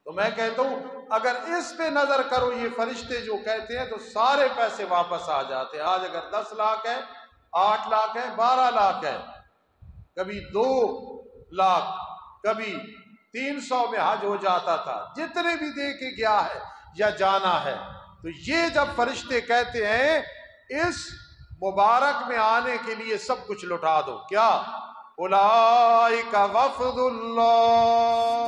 تو میں کہتا ہوں اگر اس پہ نظر کرو، یہ فرشتے جو کہتے ہیں تو سارے پیسے واپس آ جاتے ہیں۔ آج اگر 10 لاکھ ہے، 8 لاکھ ہے، 12 لاکھ ہے، کبھی 2 لاکھ، کبھی 300 میں حج ہو جاتا تھا، جتنے بھی دے کے گیا ہے یا جانا ہے۔ تو یہ جب فرشتے کہتے ہیں اس مبارک میں آنے کے لیے سب کچھ لٹا دو، کیا اولئک وفد اللہ۔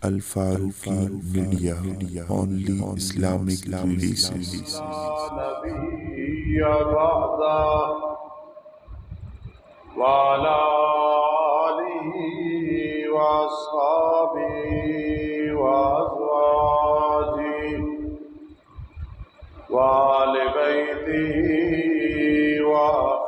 Al-Faruqi media, only Islamic releases. نبی بعدا وعلى آلہ وأصحابہ وأزواجہ وآل بیتہ وأحبائہ،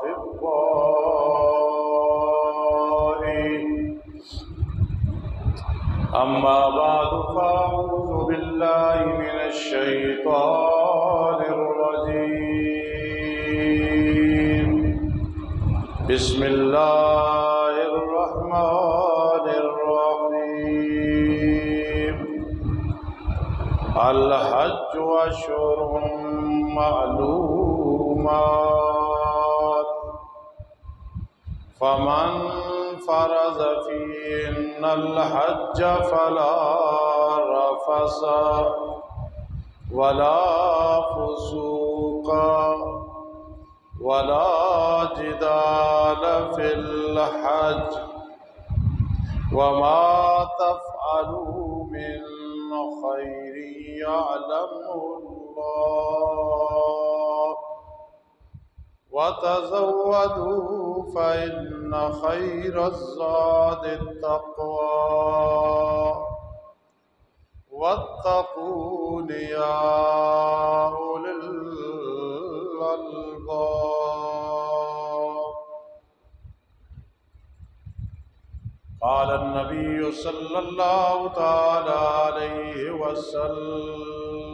اما بعد فاعوذ باللہ من الشیطان الرجیم، بسم اللہ الرحمن الرحیم۔ الحج اشہر معلومات، فمن فرض فيهن الحج فلا رفث ولا فسوق ولا جدال في الحج، وما تفعلوا من خير يعلمه الله، وتزودوا فإن خير الزاد التقوى، واتقون يا أولي الألباب۔ قال النبي صلى الله تعالى عليه وسلم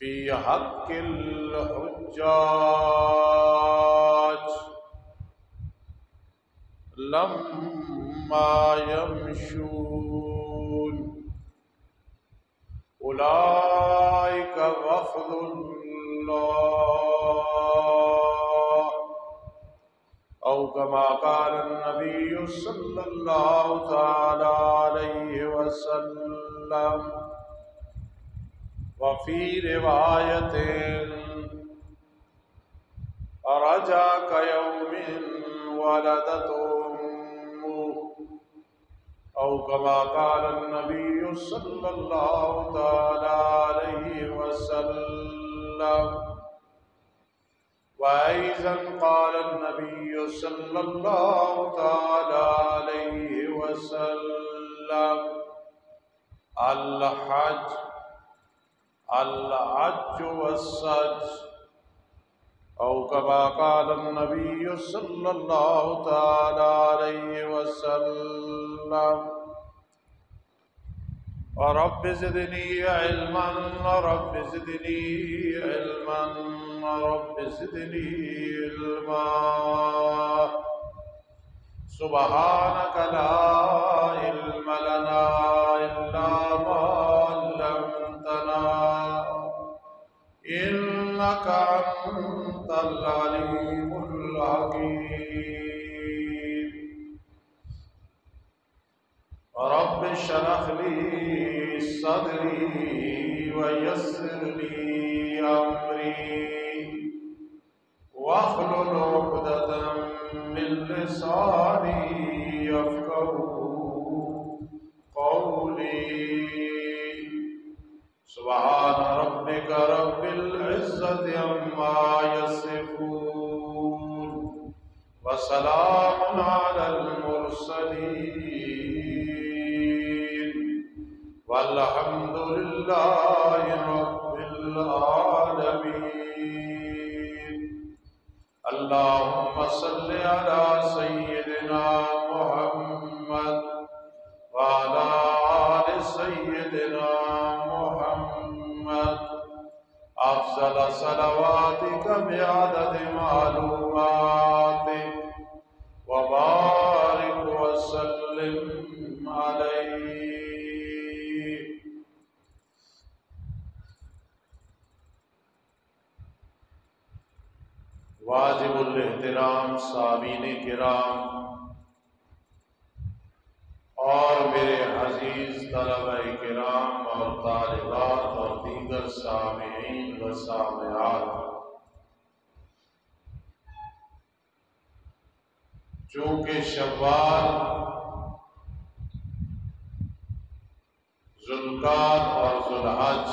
في حق الحجاج لما يمشون، أولئك وفد الله، أو كما قال النبي صلى الله تعالى عليه وسلم۔ وفي رواية رجا كيوم ولدته أمه، أو كما قال النبي صلى الله تعالى عليه وسلم۔ وأيضا قال النبي صلى الله تعالى عليه وسلم: الحج والسج، أو كما قال النبي صلى الله تعالى عليه وسلم۔ رب زدني علما، رب زدني علما، رب زدني علما، سبحانك لا علم لنا إلا ما علمتنا إنك أنت العليم الحكيم۔ رب اشرح لي صدري ويسر لي أمري واحلل عقدة من لساني يفقهوا قولي۔ سبحان ربك رب العزة عما يصفون، وسلام على المرسلين، والحمد لله رب العالمين۔ اللهم صل على سيدنا محمد وعلى آل سيدنا محمد، أفضل صلواتك بعدد معلوماتك وبارك وسلم عليه. واجب الاحترام سامعین کرام اور میرے عزیز طلبہ کرام اور طالبات اور دیگر سامعین و سامعات، چونکہ شوال، ذوالقعدہ اور ذوالحج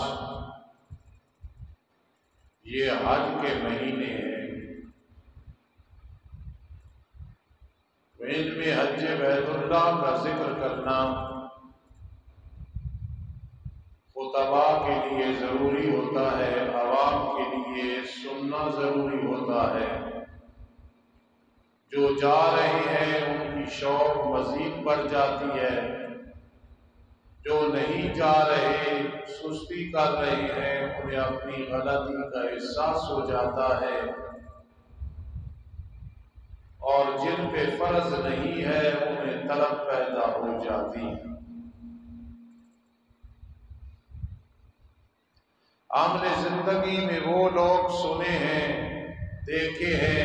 یہ حج کے مہینے ہیں، ان میں حج بیت اللہ کا ذکر کرنا خطبہ کے لیے ضروری ہوتا ہے، عوام کے لیے سننا ضروری ہوتا ہے۔ جو جا رہے ہیں ان کی شوق مزید بڑھ جاتی ہے، جو نہیں جا رہے سستی کر رہے ہیں انہیں اپنی غلطی کا احساس ہو جاتا ہے، اور جن پہ فرض نہیں ہے انہیں طلب پیدا ہو جاتی ہے۔ ہم نے زندگی میں وہ لوگ سنے ہیں، دیکھے ہیں،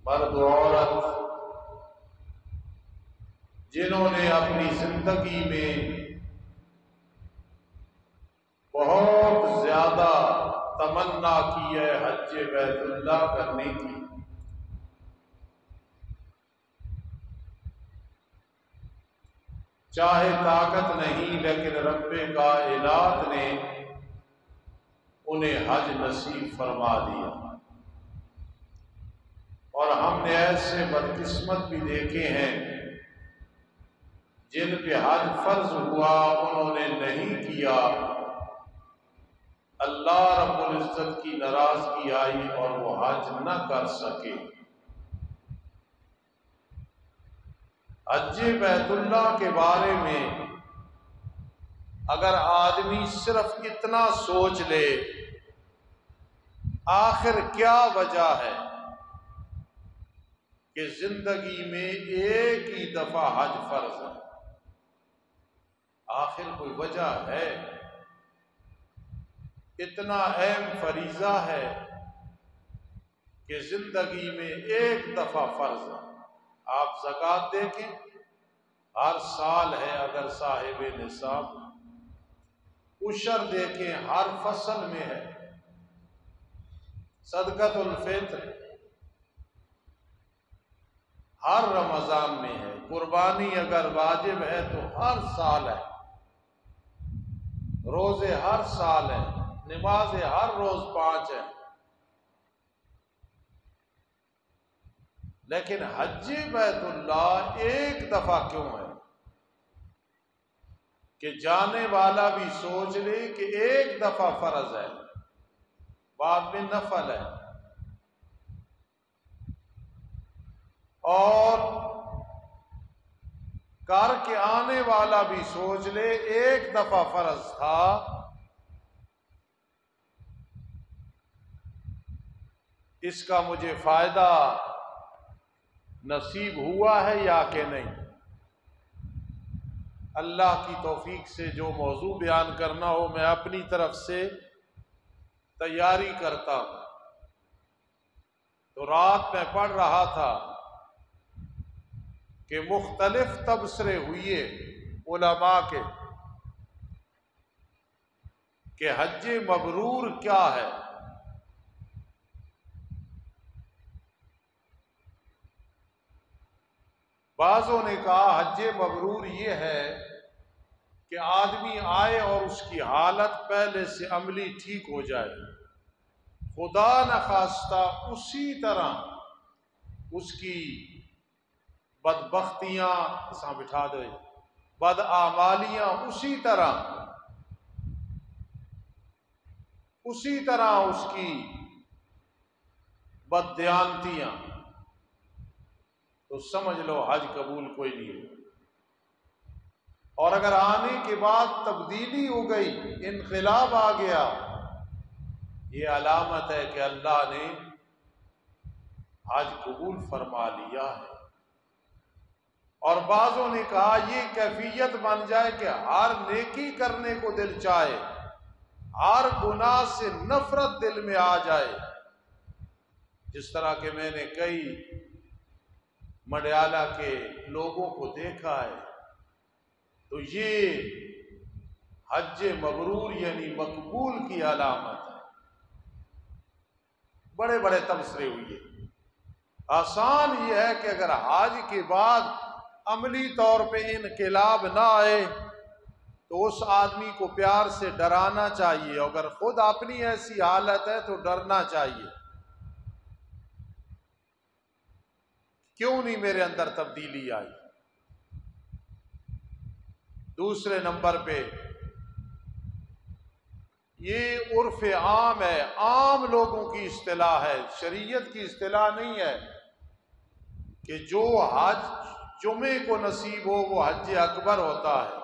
مرد و عورت جنہوں نے اپنی زندگی میں بہت زیادہ تمنا کی ہے حج بیت اللہ کرنے کی، چاہے طاقت نہیں لیکن رب کائنات نے انہیں حج نصیب فرما دیا۔ اور ہم نے ایسے بدقسمت بھی دیکھے ہیں جن پہ حج فرض ہوا انہوں نے نہیں کیا، اللہ رب العزت کی ناراضگی آئی اور وہ حج نہ کر سکے۔ حج بیت اللہ کے بارے میں اگر آدمی صرف اتنا سوچ لے آخر کیا وجہ ہے کہ زندگی میں ایک ہی دفعہ حج فرض ہے، آخر کوئی وجہ ہے؟ اتنا اہم فریضہ ہے کہ زندگی میں ایک دفعہ فرض ہے۔ آپ زکوٰۃ دیکھیں، ہر سال ہے اگر صاحب نصاب، عشر دیکھیں ہر فصل میں ہے، صدقۃ الفطر ہر رمضان میں ہے، قربانی اگر واجب ہے تو ہر سال ہے، روزے ہر سال ہیں، نمازیں ہر روز 5 ہیں، لیکن حج بیت اللہ ایک دفعہ کیوں ہے کہ جانے والا بھی سوچ لے کہ ایک دفعہ فرض ہے، بعد میں نفل ہے، اور کر کے آنے والا بھی سوچ لے ایک دفعہ فرض تھا، اس کا مجھے فائدہ نصیب ہوا ہے یا کہ نہیں۔ اللہ کی توفیق سے جو موضوع بیان کرنا ہو میں اپنی طرف سے تیاری کرتا ہوں۔ تو رات میں پڑھ رہا تھا کہ مختلف تبصرے ہوئے علماء کے کہ حج مبرور کیا ہے۔ بعضوں نے کہا حج مبرور یہ ہے کہ آدمی آئے اور اس کی حالت پہلے سے عملی ٹھیک ہو جائے، خدا نخواستہ اسی طرح اس کی بدبختیاں بٹھا دے، بدعمالیاں اسی طرح اس کی بددیانتیاں، تو سمجھ لو حج قبول کوئی نہیں ہو۔ اور اگر آنے کے بعد تبدیلی ہو گئی، انقلاب آ گیا، یہ علامت ہے کہ اللہ نے حج قبول فرما لیا ہے۔ اور بعضوں نے کہا یہ کیفیت بن جائے کہ ہر نیکی کرنے کو دل چاہے، ہر گناہ سے نفرت دل میں آ جائے، جس طرح کہ میں نے کئی مڈیالہ کے لوگوں کو دیکھا ہے۔ تو یہ حج مبرور یعنی مقبول کی علامت ہے۔ بڑے بڑے تبصرے ہوئے۔ آسان یہ ہے کہ اگر حج کے بعد عملی طور پہ انقلاب نہ آئے تو اس آدمی کو پیار سے ڈرانا چاہیے، اگر خود اپنی ایسی حالت ہے تو ڈرنا چاہیے، کیوں نہیں میرے اندر تبدیلی آئی۔ دوسرے نمبر پہ یہ عرف عام ہے، عام لوگوں کی اصطلاح ہے، شریعت کی اصطلاح نہیں ہے کہ جو حج جمعے کو نصیب ہو وہ حج اکبر ہوتا ہے۔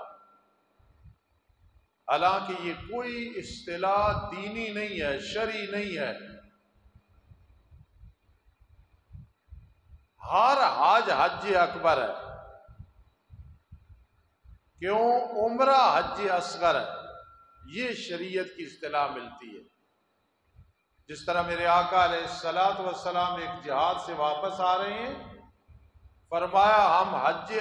حالانکہ یہ کوئی اصطلاح دینی نہیں ہے، شرعی نہیں ہے۔ ہر حج حج اکبر ہے، کیوں؟ عمرہ حج اصغر ہے، یہ شریعت کی اصطلاح ملتی ہے۔ جس طرح میرے آقا علیہ الصلوۃ والسلام ایک جہاد سے واپس آ رہے ہیں، فرمایا ہم حج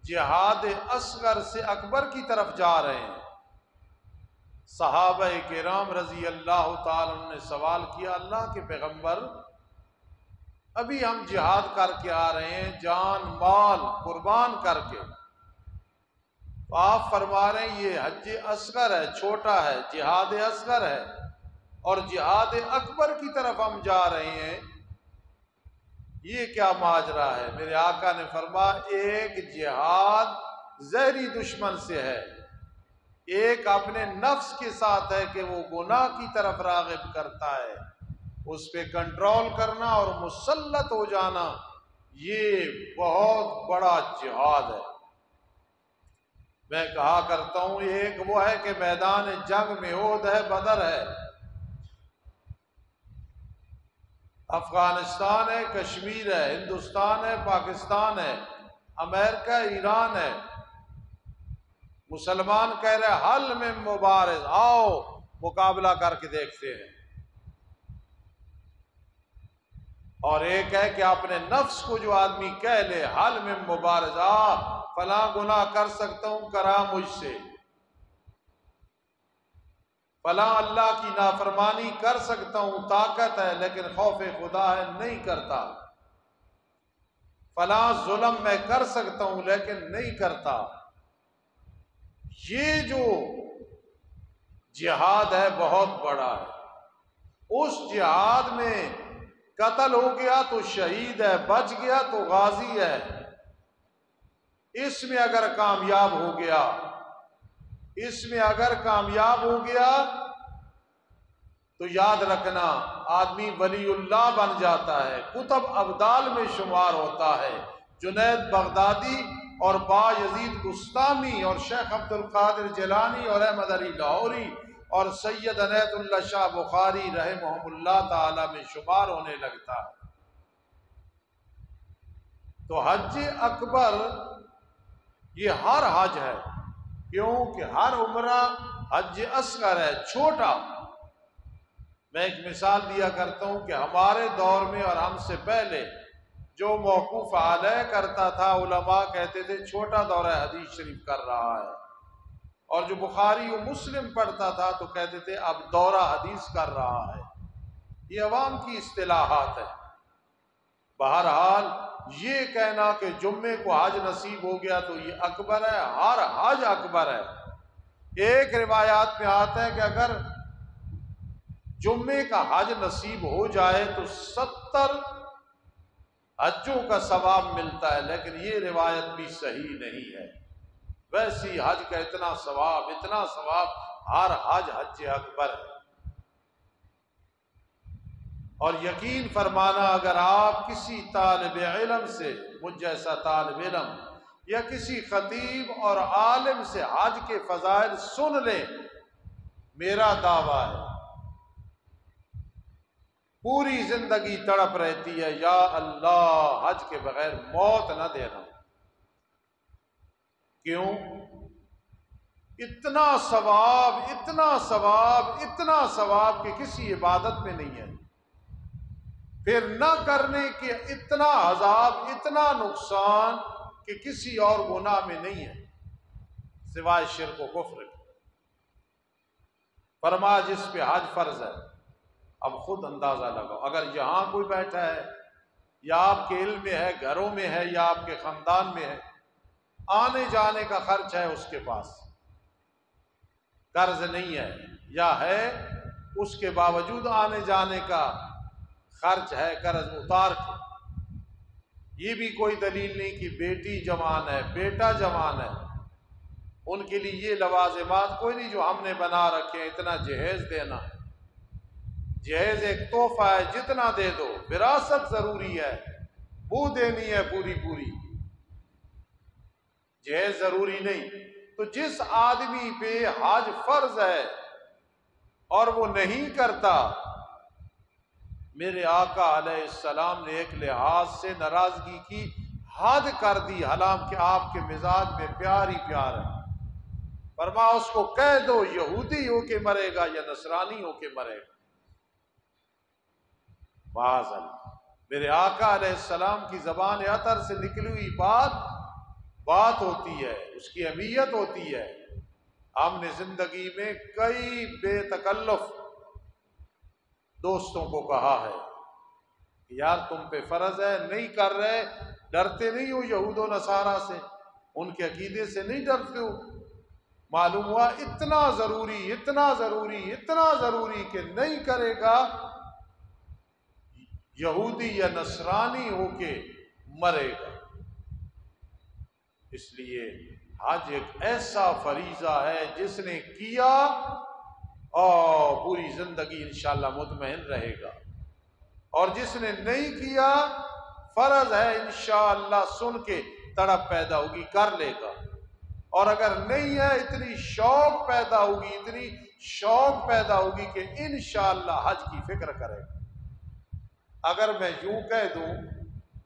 جہاد اصغر سے اکبر کی طرف جا رہے ہیں۔ صحابہ کرام رضی اللہ تعالی عنہ نے سوال کیا، اللہ کے پیغمبر ابھی ہم جہاد کر کے آ رہے ہیں، جان مال قربان کر کے، تو آپ فرما رہے ہیں یہ حج اصغر ہے، چھوٹا ہے، جہاد اصغر ہے، اور جہاد اکبر کی طرف ہم جا رہے ہیں، یہ کیا ماجرا ہے؟ میرے آقا نے فرمایا ایک جہاد ظاہری دشمن سے ہے، ایک اپنے نفس کے ساتھ ہے کہ وہ گناہ کی طرف راغب کرتا ہے، اس پہ کنٹرول کرنا اور مسلط ہو جانا، یہ بہت بڑا جہاد ہے۔ میں کہا کرتا ہوں ایک وہ ہے کہ میدان جنگ میں احد ہے، بدر ہے، افغانستان ہے، کشمیر ہے، ہندوستان ہے، پاکستان ہے، امریکہ، ایران ہے، مسلمان کہہ رہے حل میں مبارز، آؤ مقابلہ کر کے دیکھتے ہیں۔ اور ایک ہے کہ اپنے نفس کو جو آدمی کہہ لے حل میں مبارز، فلاں گناہ کر سکتا ہوں، کرا مجھ سے، فلاں اللہ کی نافرمانی کر سکتا ہوں، طاقت ہے لیکن خوف خدا ہے نہیں کرتا، فلاں ظلم میں کر سکتا ہوں لیکن نہیں کرتا۔ یہ جو جہاد ہے بہت بڑا ہے، اس جہاد میں قتل ہو گیا تو شہید ہے، بچ گیا تو غازی ہے، اس میں اگر کامیاب ہو گیا، اس میں اگر کامیاب ہو گیا تو یاد رکھنا آدمی ولی اللہ بن جاتا ہے، کتب ابدال میں شمار ہوتا ہے۔ جنید بغدادی اور با یزید بستامی اور شیخ عبد القادر جیلانی اور احمد علی لاہوری اور سید عنایت اللہ شاہ بخاری رحمہم اللہ تعالی میں شمار ہونے لگتا ہے۔ تو حج اکبر یہ ہر حج ہے، کیونکہ ہر عمرہ حج اصغر ہے، چھوٹا۔ میں ایک مثال دیا کرتا ہوں کہ ہمارے دور میں اور ہم سے پہلے جو موقوف علیہ کرتا تھا، علماء کہتے تھے چھوٹا دورہ حدیث شریف کر رہا ہے، اور جو بخاری و مسلم پڑھتا تھا تو کہتے تھے اب دورہ حدیث کر رہا ہے۔ یہ عوام کی اصطلاحات ہے۔ بہرحال یہ کہنا کہ جمعے کو حج نصیب ہو گیا تو یہ اکبر ہے، ہر حج اکبر ہے۔ ایک روایات میں آتا ہے کہ اگر جمعے کا حج نصیب ہو جائے تو 70 حجوں کا ثواب ملتا ہے، لیکن یہ روایت بھی صحیح نہیں ہے۔ ویسی حج کا اتنا ثواب ہر حج حج اکبر ہے۔ اور یقین فرمانا اگر آپ کسی طالب علم سے، مجھ جیسا طالب علم یا کسی خطیب اور عالم سے حج کے فضائل سن لیں، میرا دعویٰ ہے پوری زندگی تڑپ رہتی ہے یا اللہ حج کے بغیر موت نہ دینا. کیوں؟ اتنا ثواب اتنا ثواب اتنا ثواب کہ کسی عبادت میں نہیں ہے. پھر نہ کرنے کے اتنا عذاب اتنا نقصان کہ کسی اور گناہ میں نہیں ہے سوائے شرک و کفر کے. فرما جس پہ حج فرض ہے، اب خود اندازہ لگاؤ، اگر یہاں کوئی بیٹھا ہے یا آپ کے علم میں ہے، گھروں میں ہے یا آپ کے خاندان میں ہے، آنے جانے کا خرچ ہے اس کے پاس، قرض نہیں ہے یا ہے اس کے باوجود آنے جانے کا خرچ ہے قرض اتار کے، یہ بھی کوئی دلیل نہیں کہ بیٹی جوان ہے بیٹا جوان ہے، ان کے لیے یہ لوازمات کوئی نہیں جو ہم نے بنا رکھے ہیں. اتنا جہیز دینا، جہیز ایک تحفہ ہے، جتنا دے دو. وراثت ضروری ہے، بو دینی ہے پوری پوری، جہیز ضروری نہیں. تو جس آدمی پہ حج فرض ہے اور وہ نہیں کرتا، میرے آقا علیہ السلام نے ایک لحاظ سے ناراضگی کی، حد کر دی، حالانکہ آپ کے مزاج میں پیار ہی پیار ہے. فرما اس کو کہہ دو یہودی ہو کے مرے گا یا نصرانی ہو کے مرے گا. معاذ اللہ، میرے آقا علیہ السلام کی زبان عطر سے نکلی ہوئی بات ہوتی ہے، اس کی اہمیت ہوتی ہے. ہم نے زندگی میں کئی بے تکلف دوستوں کو کہا ہے کہ یار تم پہ فرض ہے، نہیں کر رہے، ڈرتے نہیں ہو یہود و نصارہ سے، ان کے عقیدے سے نہیں ڈرتے ہو. معلوم ہوا اتنا ضروری اتنا ضروری اتنا ضروری کہ نہیں کرے گا یہودی یا نصرانی ہو کے مرے گا. اس لیے حج ایک ایسا فریضہ ہے جس نے کیا اور پوری زندگی انشاءاللہ مطمئن رہے گا، اور جس نے نہیں کیا فرض ہے انشاءاللہ سن کے تڑپ پیدا ہوگی، کر لے گا. اور اگر نہیں ہے اتنی شوق پیدا ہوگی اتنی شوق پیدا ہوگی کہ انشاءاللہ حج کی فکر کرے گا. اگر میں یوں کہہ دوں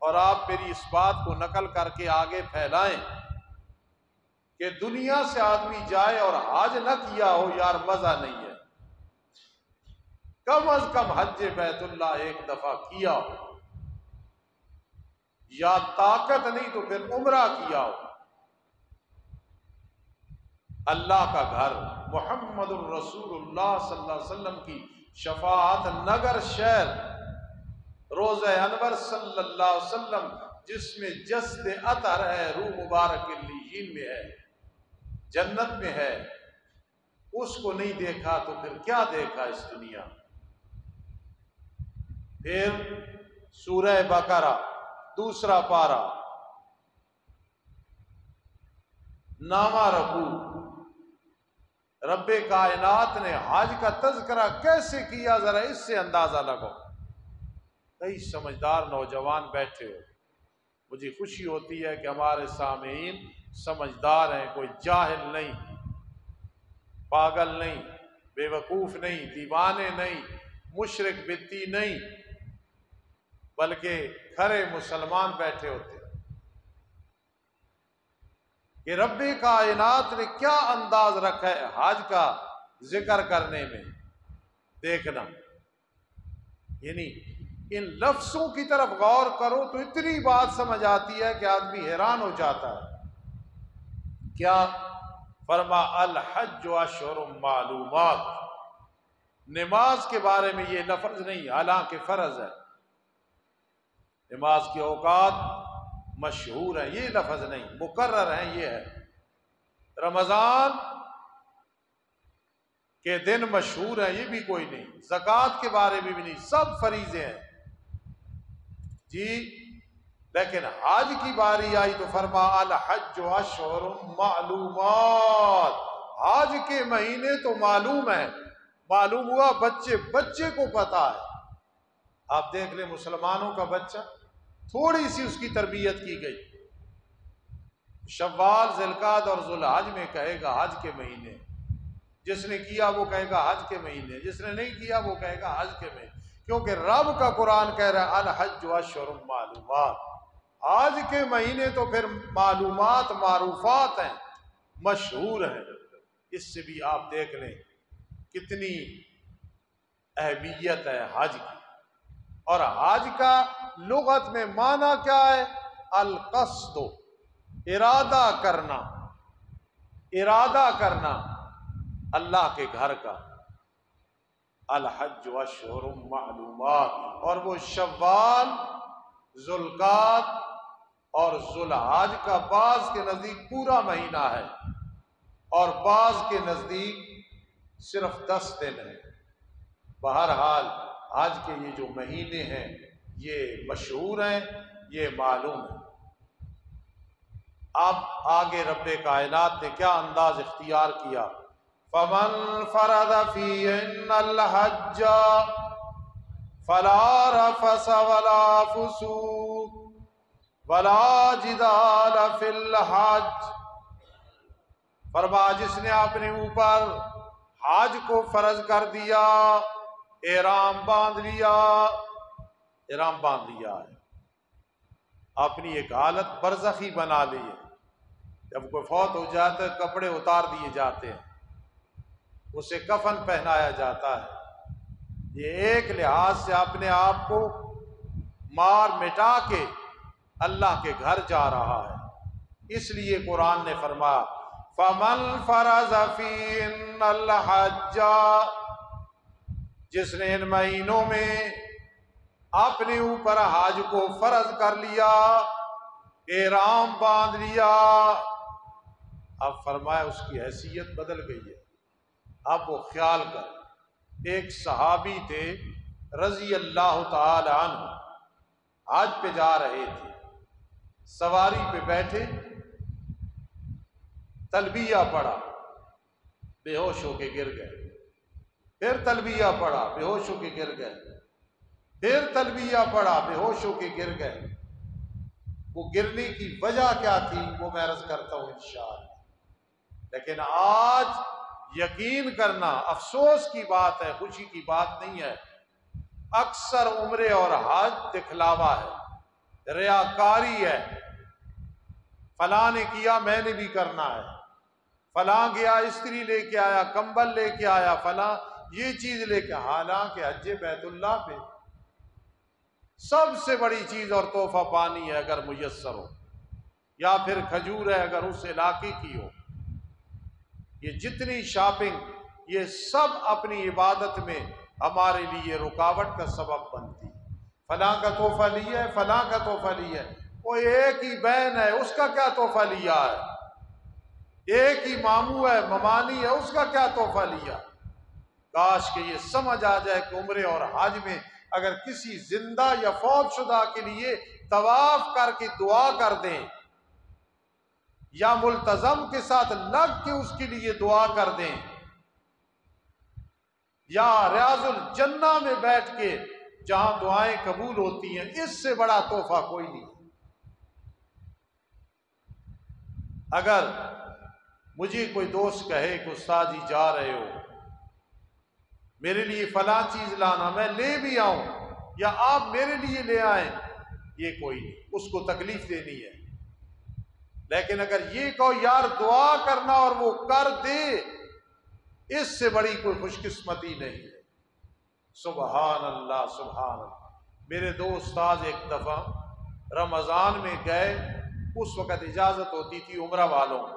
اور آپ میری اس بات کو نقل کر کے آگے پھیلائیں کہ دنیا سے آدمی جائے اور حج نہ کیا ہو، یار مزہ نہیں ہے. کم از کم حج بیت اللہ ایک دفعہ کیا ہو، یا طاقت نہیں تو پھر عمرہ کیا ہو. اللہ کا گھر محمد الرسول اللہ صلی اللہ علیہ وسلم کی شفاعت نگر شہر روضہ انور صلی اللہ علیہ وسلم جس میں جسد عطر ہے، روح مبارک علیین میں ہے، جنت میں ہے، اس کو نہیں دیکھا تو پھر کیا دیکھا اس دنیا. پھر سورہ بقرہ دوسرا پارہ نامہ رکوع، رب کائنات نے حج کا تذکرہ کیسے کیا ذرا اس سے اندازہ لگو. کئی سمجھدار نوجوان بیٹھے ہو، مجھے خوشی ہوتی ہے کہ ہمارے سامعین سمجھدار ہیں، کوئی جاہل نہیں، پاگل نہیں، بے وقوف نہیں، دیوانے نہیں، مشرک بدتی نہیں، بلکہ کھرے مسلمان بیٹھے ہوتے ہیں کہ رب کائنات نے کیا انداز رکھا ہے حج کا ذکر کرنے میں. دیکھنا، یعنی ان لفظوں کی طرف غور کرو تو اتنی بات سمجھ آتی ہے کہ آدمی حیران ہو جاتا ہے. کیا فرما الحج اشہر معلومات، نماز کے بارے میں یہ لفظ نہیں، حالانکہ فرض ہے، نماز کے اوقات مشہور ہیں، یہ لفظ نہیں، مقرر ہیں، یہ ہے. رمضان کے دن مشہور ہیں، یہ بھی کوئی نہیں. زکوٰۃ کے بارے میں بھی نہیں، سب فریضے ہیں جی. لیکن حج کی باری آئی تو فرما الحج اشہر معلومات، حج کے مہینے تو معلوم ہیں. معلوم ہوا بچے کو پتا ہے. آپ دیکھ لیں مسلمانوں کا بچہ، تھوڑی سی اس کی تربیت کی گئی، شوال ذی القعدہ اور ذوالحج میں کہے گا حج کے مہینے، جس نے کیا وہ کہے گا حج کے مہینے، جس نے نہیں کیا وہ کہے گا حج کے مہینے. کیونکہ رب کا قرآن کہہ رہا ہے الحج اشہر معلومات، آج کے مہینے تو پھر معلومات معروفات ہیں، مشہور ہیں۔ اس سے بھی آپ دیکھ لیں کتنی اہمیت ہے حج کی۔ اور حج کا لغت میں معنی کیا ہے؟ القصد، ارادہ کرنا، ارادہ کرنا اللہ کے گھر کا۔ الحج اشہر معلومات، اور وہ شوال، ذوالقعدہ اور ذوالحج کا بعض کے نزدیک پورا مہینہ ہے اور بعض کے نزدیک صرف 10 دن ہے۔ بہرحال آج کے یہ جو مہینے ہیں یہ مشہور ہیں، یہ معلوم ہے۔ اب آگے رب کائنات نے کیا انداز اختیار کیا؟ فَمَنْ فَرَضَ فِيهِنَّ الْحَجَّ فَلَا رَفَثَ وَلَا فُسُوقَ وَلَا جِدَالَ فِي الْحَجِّ، فرمایا جس نے اپنے اوپر حج کو فرض کر دیا، احرام باندھ لیا، احرام باندھ لیا ہے، اپنی ایک حالت برزخی بنا لی ہے۔ جب کوئی فوت ہو جاتا ہے کپڑے اتار دیے جاتے ہیں، اسے کفن پہنایا جاتا ہے۔ یہ ایک لحاظ سے اپنے آپ کو مار مٹا کے اللہ کے گھر جا رہا ہے۔ اس لیے قرآن نے فرمایا فَمَنْ فَرَضَ فِيهِنَّ الْحَجَّ، جس نے ان مہینوں میں اپنے اوپر حج کو فرض کر لیا، احرام باندھ لیا، اب فرمایا اس کی حیثیت بدل گئی ہے۔ اب وہ خیال کر، ایک صحابی تھے رضی اللہ تعالی عنہ، حج پہ جا رہے تھے، سواری پہ بیٹھے، تلبیہ پڑھا، بے ہوش ہو کے گر گئے، پھر تلبیہ پڑھا، بے ہوش ہو کے گر گئے، پھر تلبیہ پڑھا، بے ہوش ہو کے گر گئے۔ وہ گرنے کی وجہ کیا تھی وہ میں عرض کرتا ہوں انشاءاللہ۔ لیکن آج یقین کرنا افسوس کی بات ہے، خوشی کی بات نہیں ہے، اکثر عمرے اور حج دکھلاوا ہے، ریاکاری ہے۔ فلاں نے کیا میں نے بھی کرنا ہے، فلاں گیا استری لے کے آیا، کمبل لے کے آیا، فلاں یہ چیز لے کے، حالانکہ حج بیت اللہ پہ سب سے بڑی چیز اور تحفہ پانی ہے اگر میسر ہو، یا پھر کھجور ہے اگر اس علاقے کی ہو۔ یہ جتنی شاپنگ، یہ سب اپنی عبادت میں ہمارے لیے رکاوٹ کا سبب بنتی ہے۔ فلاں کا تحفہ لیا ہے، فلاں کا تحفہ لیا ہے، وہ ایک ہی بہن ہے اس کا کیا تحفہ لیا ہے، ایک ہی ماموں ہے ممانی ہے اس کا کیا تحفہ لیا۔ کاش کہ یہ سمجھ آ جائے کہ عمرے اور حج میں اگر کسی زندہ یا فوت شدہ کے لیے طواف کر کے دعا کر دیں یا ملتزم کے ساتھ لگ کے اس کے لیے دعا کر دیں یا ریاض الجنہ میں بیٹھ کے جہاں دعائیں قبول ہوتی ہیں، اس سے بڑا تحفہ کوئی نہیں۔ اگر مجھے کوئی دوست کہے کہ استاد جی جا رہے ہو، میرے لیے فلاں چیز لانا، میں لے بھی آؤں یا آپ میرے لیے لے آئیں، یہ کوئی نہیں، اس کو تکلیف دینی ہے۔ لیکن اگر یہ کہو یار دعا کرنا اور وہ کر دے، اس سے بڑی کوئی خوش قسمتی نہیں ہے۔ سبحان اللہ سبحان اللہ۔ میرے دو استاذ ایک دفعہ رمضان میں گئے، اس وقت اجازت ہوتی تھی عمرہ والوں کو،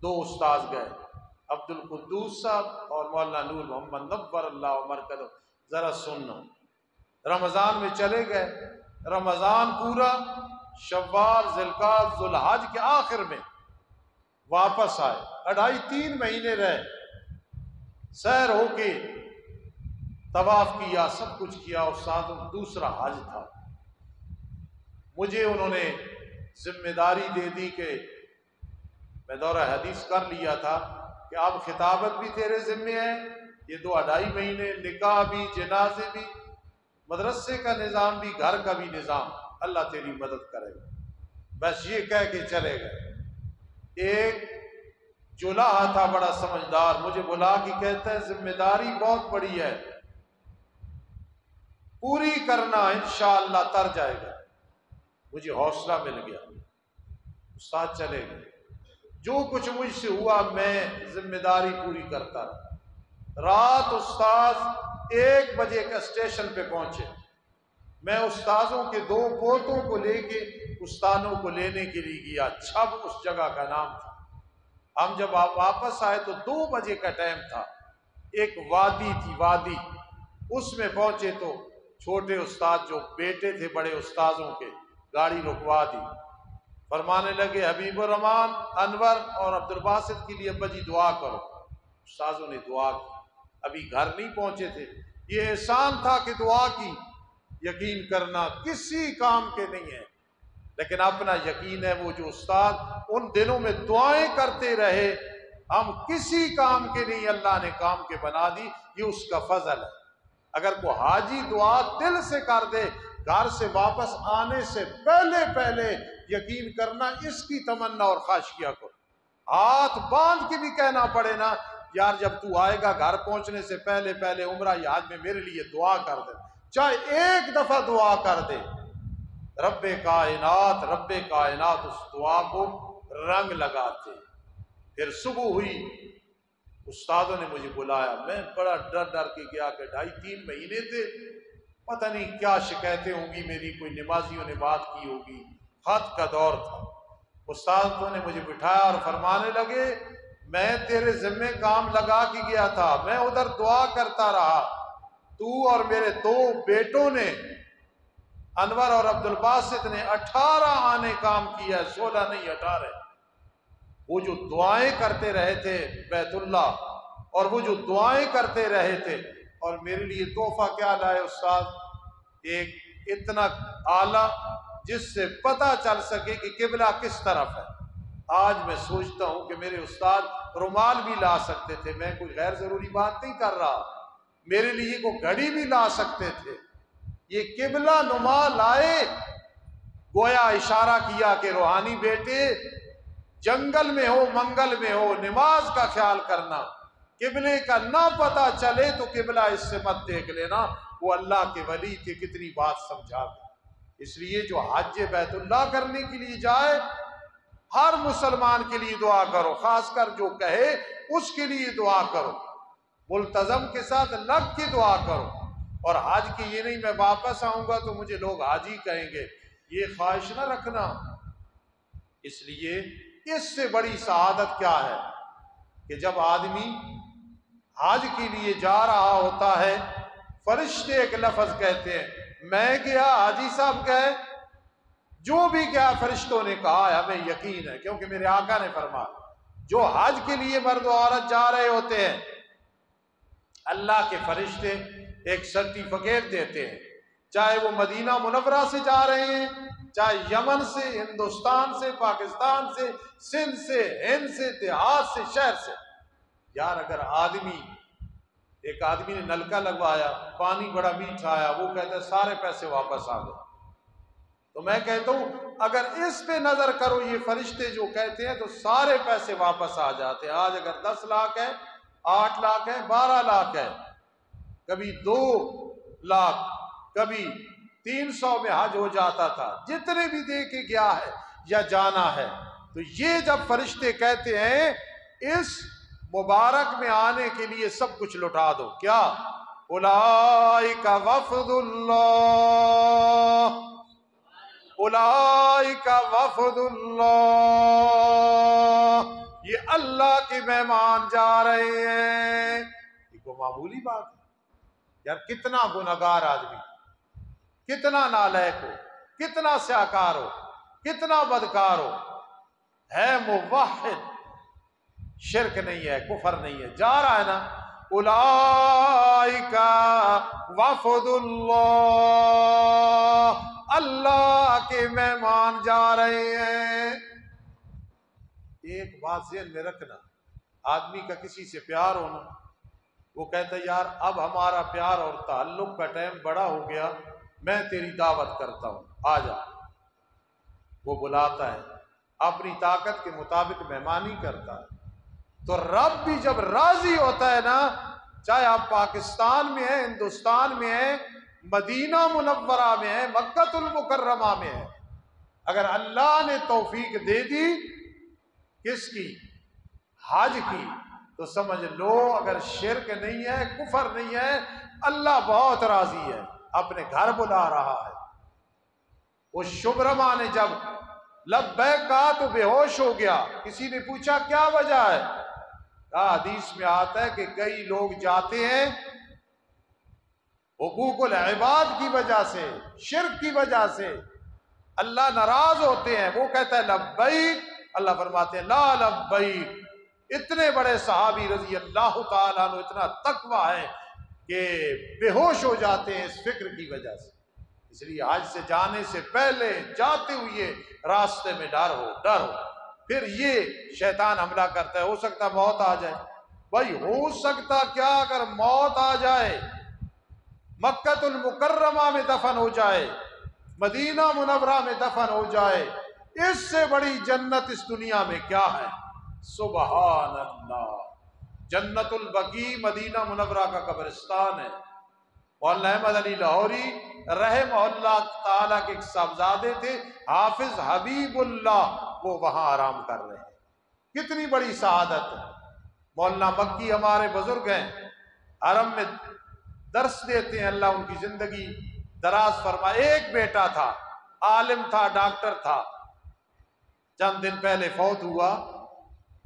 دو استاذ گئے، عبد القدوس صاحب اور مولانا نور محمد نور اللہ مرکز۔ ذرا سننا، رمضان میں چلے گئے، رمضان پورا، شوال، ذوالقعدہ، ذوالحج کے آخر میں واپس آئے، 2.5-3 مہینے رہے، سیر ہو کے طواف کیا، سب کچھ کیا، اور ساتھ دوسرا حج تھا۔ مجھے انہوں نے ذمہ داری دے دی کہ میں دورہ حدیث کر لیا تھا کہ اب خطابت بھی تیرے ذمہ ہے، یہ 2.5 مہینے، نکاح بھی، جنازے بھی، مدرسے کا نظام بھی، گھر کا بھی نظام، اللہ تیری مدد کرے گا۔ بس یہ کہہ کے چلے گئے۔ ایک جولاہا تھا بڑا سمجھدار، مجھے بلا کے کہتا ہے ذمہ داری بہت بڑی ہے، پوری کرنا انشاءاللہ تر جائے گا۔ مجھے حوصلہ مل گیا، استاد چلے گئے، جو کچھ مجھ سے ہوا میں ذمہ داری پوری کرتا رہا۔ رات استاد 1 بجے کا اسٹیشن پہ پہنچے، میں استاذوں کے 2 پوتوں کو لے کے استادوں کو لینے کے لیے گیا، چھب اس جگہ کا نام تھا۔ ہم جب واپس آئے تو 2 بجے کا ٹائم تھا، ایک وادی تھی، وادی، اس میں پہنچے تو چھوٹے استاد جو بیٹے تھے بڑے استاذوں کے، گاڑی رکوا دی، فرمانے لگے حبیب الرحمان، انور اور عبد الباسط کے لیے ابا جی دعا کرو۔ استاذوں نے دعا کی، ابھی گھر نہیں پہنچے تھے، یہ احسان تھا کہ دعا کی۔ یقین کرنا کسی کام کے نہیں ہے، لیکن اپنا یقین ہے وہ جو استاد ان دنوں میں دعائیں کرتے رہے، ہم کسی کام کے نہیں، اللہ نے کام کے بنا دی، یہ اس کا فضل ہے۔ اگر کوئی حاجی دعا دل سے کر دے، گھر سے واپس آنے سے پہلے یقین کرنا اس کی تمنا اور خواہش کیا کرو، ہاتھ باندھ کے بھی کہنا پڑے نا، یار جب تو آئے گا گھر پہنچنے سے پہلے عمرہ یا حج میں میرے لیے دعا کر دے، چاہے 1 دفعہ دعا کر دے، رب کائنات اس دعا کو رنگ لگاتے۔ پھر صبح ہوئی، استادوں نے مجھے بلایا، میں بڑا ڈر کے گیا کہ 2.5-3 مہینے تھے، پتہ نہیں کیا شکایتیں ہوں گی میری، کوئی نمازیوں نے بات کی ہوگی، خط کا دور تھا۔ استادوں نے مجھے بٹھایا اور فرمانے لگے میں تیرے ذمے کام لگا کے گیا تھا، میں ادھر دعا کرتا رہا، تو اور میرے 2 بیٹوں نے، انور اور عبد الباسط نے 18 آنے کام کیا، 16 نہیں 18۔ وہ جو دعائیں کرتے رہے تھے بیت اللہ، اور وہ جو دعائیں کرتے رہے تھے، اور میرے لیے تحفہ کیا لائے استاد، ایک اتنا آلہ جس سے پتہ چل سکے کہ قبلہ کس طرف ہے۔ آج میں سوچتا ہوں کہ میرے استاد رومال بھی لا سکتے تھے، میں کوئی غیر ضروری بات نہیں کر رہا، میرے لیے کو گھڑی بھی لا سکتے تھے، یہ قبلہ نما لائے، گویا اشارہ کیا کہ روحانی بیٹے جنگل میں ہو منگل میں ہو، نماز کا خیال کرنا، قبلے کا نہ پتہ چلے تو قبلہ اس سے مت دیکھ لینا، وہ اللہ کے ولی تھے، کتنی بات سمجھا۔ اس لیے جو حج بیت اللہ کرنے کے لیے جائے، ہر مسلمان کے لیے دعا کرو، خاص کر جو کہے اس کے لیے دعا کرو، ملتزم کے ساتھ لگ کے دعا کرو۔ اور حج کی یہ نہیں میں واپس آؤں گا تو مجھے لوگ حاجی کہیں گے، یہ خواہش نہ رکھنا۔ اس لیے اس سے بڑی سعادت کیا ہے کہ جب آدمی حج کے لیے جا رہا ہوتا ہے، فرشتے ایک لفظ کہتے ہیں، میں گیا، حاجی صاحب گئے، جو بھی گیا فرشتوں نے کہا ہے ہمیں یقین ہے، کیونکہ میرے آقا نے فرمایا جو حج کے لیے مرد و عورت جا رہے ہوتے ہیں، اللہ کے فرشتے ایک سرٹیفکیٹ دیتے ہیں، چاہے وہ مدینہ منورہ سے جا رہے ہیں، چاہے یمن سے، ہندوستان سے، پاکستان سے، سندھ سے، ہند سے، دیہات سے، شہر سے۔ یار اگر ایک آدمی نے نلکا لگوایا، پانی بڑا میٹھا آیا، وہ کہتا ہے سارے پیسے واپس آ گئے، تو میں کہتا ہوں اگر اس پہ نظر کرو، یہ فرشتے جو کہتے ہیں تو سارے پیسے واپس آ جاتے ہیں۔ آج اگر 10 لاکھ ہے، 8 لاکھ ہے، 12 لاکھ ہے، کبھی 2 لاکھ، کبھی 300 میں حج ہو جاتا تھا، جتنے بھی دے کے گیا ہے یا جانا ہے۔ تو یہ جب فرشتے کہتے ہیں اس مبارک میں آنے کے لیے سب کچھ لٹا دو، کیا اولئک وفد اللہ، اولئک وفد اللہ، یہ اللہ کے مہمان جا رہے ہیں۔ یہ کوئی معمولی بات ہے یار، کتنا گنہگار آدمی، کتنا نالائق ہو، کتنا سیاکار ہو، کتنا بدکار ہو، ہے موحد، شرک نہیں ہے، کفر نہیں ہے، جا رہا ہے نا، اولئک وفد اللہ، اللہ کے مہمان جا رہے ہیں۔ ایک بات ذہن میں رکھنا، آدمی کا کسی سے پیار ہونا، وہ کہتا ہے یار اب ہمارا پیار اور تعلق کا ٹائم بڑا ہو گیا، میں تیری دعوت کرتا ہوں، آ جا۔ وہ بلاتا ہے، اپنی طاقت کے مطابق مہمانی کرتا ہے، تو رب بھی جب راضی ہوتا ہے نا، چاہے آپ پاکستان میں ہیں، ہندوستان میں ہیں، مدینہ منورہ میں ہے، مکۃ المکرمہ میں ہے۔ اگر اللہ نے توفیق دے دی کس کی؟ حج کی، تو سمجھ لو اگر شرک نہیں ہے، کفر نہیں ہے، اللہ بہت راضی ہے، اپنے گھر بلا رہا ہے۔ وہ شبرما نے جب لبیک کہا تو بے ہوش ہو گیا۔ کسی نے پوچھا کیا وجہ ہے؟ کہا حدیث میں آتا ہے کہ کئی لوگ جاتے ہیں حقوق العباد کی وجہ سے، شرک کی وجہ سے، اللہ ناراض ہوتے ہیں، وہ کہتا ہے لبیک، اللہ فرماتے ہیں لا لبیک۔ اتنے بڑے صحابی رضی اللہ تعالیٰ عنہ اتنا تقویٰ ہے کہ بے ہوش ہو جاتے ہیں اس فکر کی وجہ سے۔ اس لیے حج سے جانے سے پہلے جاتے ہوئے راستے میں ڈر ہو۔ پھر یہ شیطان حملہ کرتا ہے، ہو سکتا موت آ جائے۔ بھائی ہو سکتا کیا، اگر موت آ جائے، مکۃ المکرمہ میں دفن ہو جائے، مدینہ منورہ میں دفن ہو جائے، اس سے بڑی جنت اس دنیا میں کیا ہے؟ سبحان اللہ۔ جنت البقیع مدینہ منورہ کا قبرستان ہے۔ مولانا احمد علی لاہوری رحمہ اللہ تعالیٰ کے ایک صاحبزادے تھے حافظ حبیب اللہ، وہ وہاں آرام کر رہے ہیں۔ کتنی بڑی سعادت ہے۔ مولانا مکی ہمارے بزرگ ہیں، حرم میں درس دیتے ہیں، اللہ ان کی زندگی دراز فرمائے۔ ایک بیٹا تھا، عالم تھا، ڈاکٹر تھا، چند دن پہلے فوت ہوا،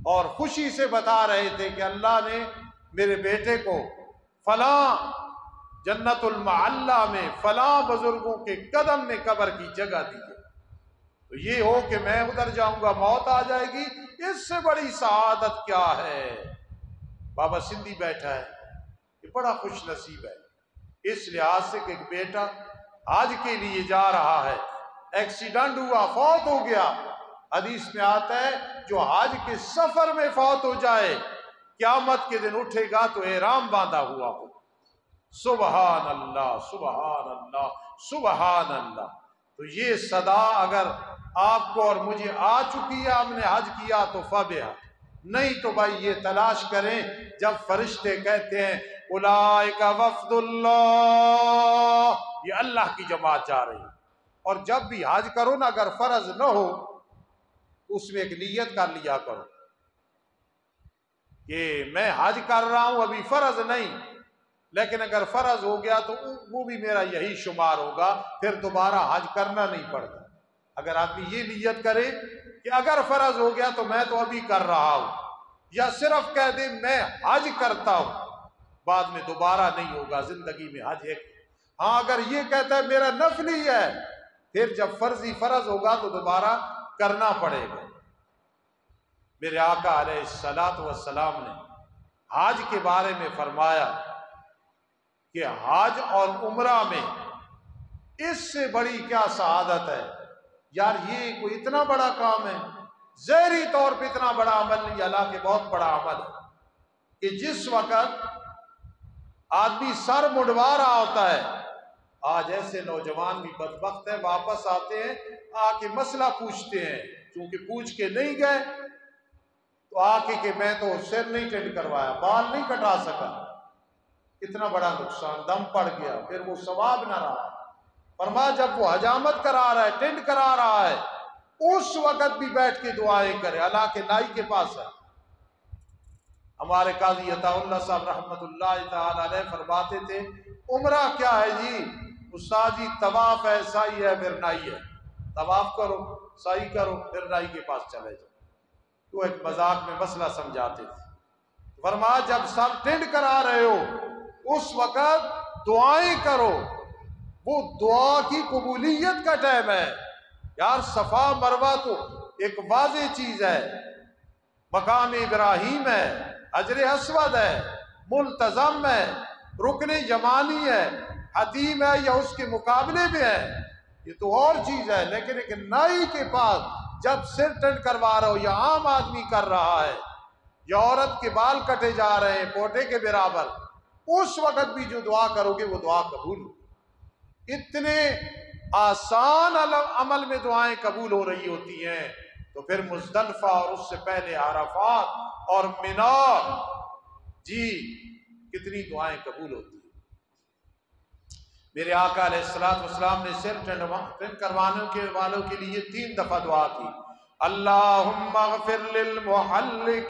اور خوشی سے بتا رہے تھے کہ اللہ نے میرے بیٹے کو فلاں جنت المعلا میں فلاں بزرگوں کے قدم میں قبر کی جگہ دی ہے، تو یہ ہو کہ میں ادھر جاؤں گا، موت آ جائے گی، اس سے بڑی سعادت کیا ہے؟ بابا سندھی بیٹھا ہے، یہ بڑا خوش نصیب ہے اس لحاظ سے کہ ایک بیٹا حج کے لیے جا رہا ہے، ایکسیڈنٹ ہوا، فوت ہو گیا۔ حدیث میں آتا ہے جو حج کے سفر میں فوت ہو جائے، قیامت کے دن اٹھے گا تو احرام باندھا ہوا ہو۔ سبحان اللہ، سبحان اللہ، سبحان اللہ۔ تو یہ صدا اگر آپ کو اور مجھے آ چکی ہے، ہم نے حج کیا تو فبہا، نہیں تو بھائی یہ تلاش کریں جب فرشتے کہتے ہیں اولئک وفد اللہ، یہ اللہ کی جماعت جا رہی ہے۔ اور جب بھی حج کرو نا، اگر فرض نہ ہو اس میں ایک نیت کر لیا کرو کہ میں حج کر رہا ہوں، ابھی فرض نہیں، لیکن اگر فرض ہو گیا تو وہ بھی میرا یہی شمار ہوگا، پھر دوبارہ حج کرنا نہیں پڑتا۔ اگر آدمی یہ نیت کرے کہ اگر فرض ہو گیا تو میں تو ابھی کر رہا ہوں، یا صرف کہہ دے میں حج کرتا ہوں، بعد میں دوبارہ نہیں ہوگا زندگی میں حج ایک۔ ہاں اگر یہ کہتا ہے میرا نفلی ہے، پھر جب فرض ہوگا تو دوبارہ کرنا پڑے گا۔ میرے آقا علیہ الصلوۃ والسلام نے حج کے بارے میں فرمایا کہ حج اور عمرہ میں اس سے بڑی کیا سعادت ہے۔ یار یہ کوئی اتنا بڑا کام ہے، ظاہری طور پہ اتنا بڑا عمل نہیں، اللہ کے بہت بڑا عمل ہے کہ جس وقت آدمی سر مڈوا رہا ہوتا ہے، آج ایسے نوجوان بھی بدبخت ہیں، واپس آتے ہیں، آ کے مسئلہ پوچھتے ہیں، چونکہ پوچھ کے نہیں گئے تو آ کے کہ میں تو سر نہیں ٹینڈ کروایا، بال نہیں کٹا سکا، اتنا بڑا نقصان، دم پڑ گیا، پھر وہ ثواب نہ رہا۔ فرمایا جب وہ حجامت کرا رہا ہے، ٹینڈ کرا رہا ہے، اس وقت بھی بیٹھ کے دعائیں کرے، اللہ کے نائی کے پاس ہے۔ ہمارے قاضی عطا اللہ صاحب رحمت اللہ تعالی علیہ فرماتے تھے عمرہ کیا ہے جی؟ استاد جی طواف ہے، سعی ہے، پھر نائی ہے، طواف کرو، سعی کرو، پھر نائی کے پاس چلے جاؤ۔ تو ایک مذاق میں مسئلہ سمجھاتے تھے۔ فرمایا جب سر ٹینڈ کرا رہے ہو اس وقت دعائیں کرو، وہ دعا کی قبولیت کا ٹائم ہے۔ یار صفا مروہ تو ایک واضح چیز ہے، مقام ابراہیم ہے، حجر اسود ہے، ملتزم ہے، رکن یمانی ہے، حتیم ہے، یا اس کے مقابلے میں ہے، یہ تو اور چیز ہے۔ لیکن ایک نائی کے پاس جب سر ٹینڈ کروا رہا ہو، یا عام آدمی کر رہا ہے، یا عورت کے بال کٹے جا رہے ہیں پوٹے کے برابر، اس وقت بھی جو دعا کرو گے وہ دعا قبول ہو۔ اتنے آسان عمل میں دعائیں قبول ہو رہی ہوتی ہیں، تو پھر مزدلفہ اور اس سے پہلے عرفات اور منا، جی کتنی دعائیں قبول ہوتی ہیں۔ میرے آقا علیہ الصلوۃ والسلام نے سر ٹرین کروانے کے والوں کے لیے 3 دفعہ دعا کی، اللہم اغفر للمحلقین،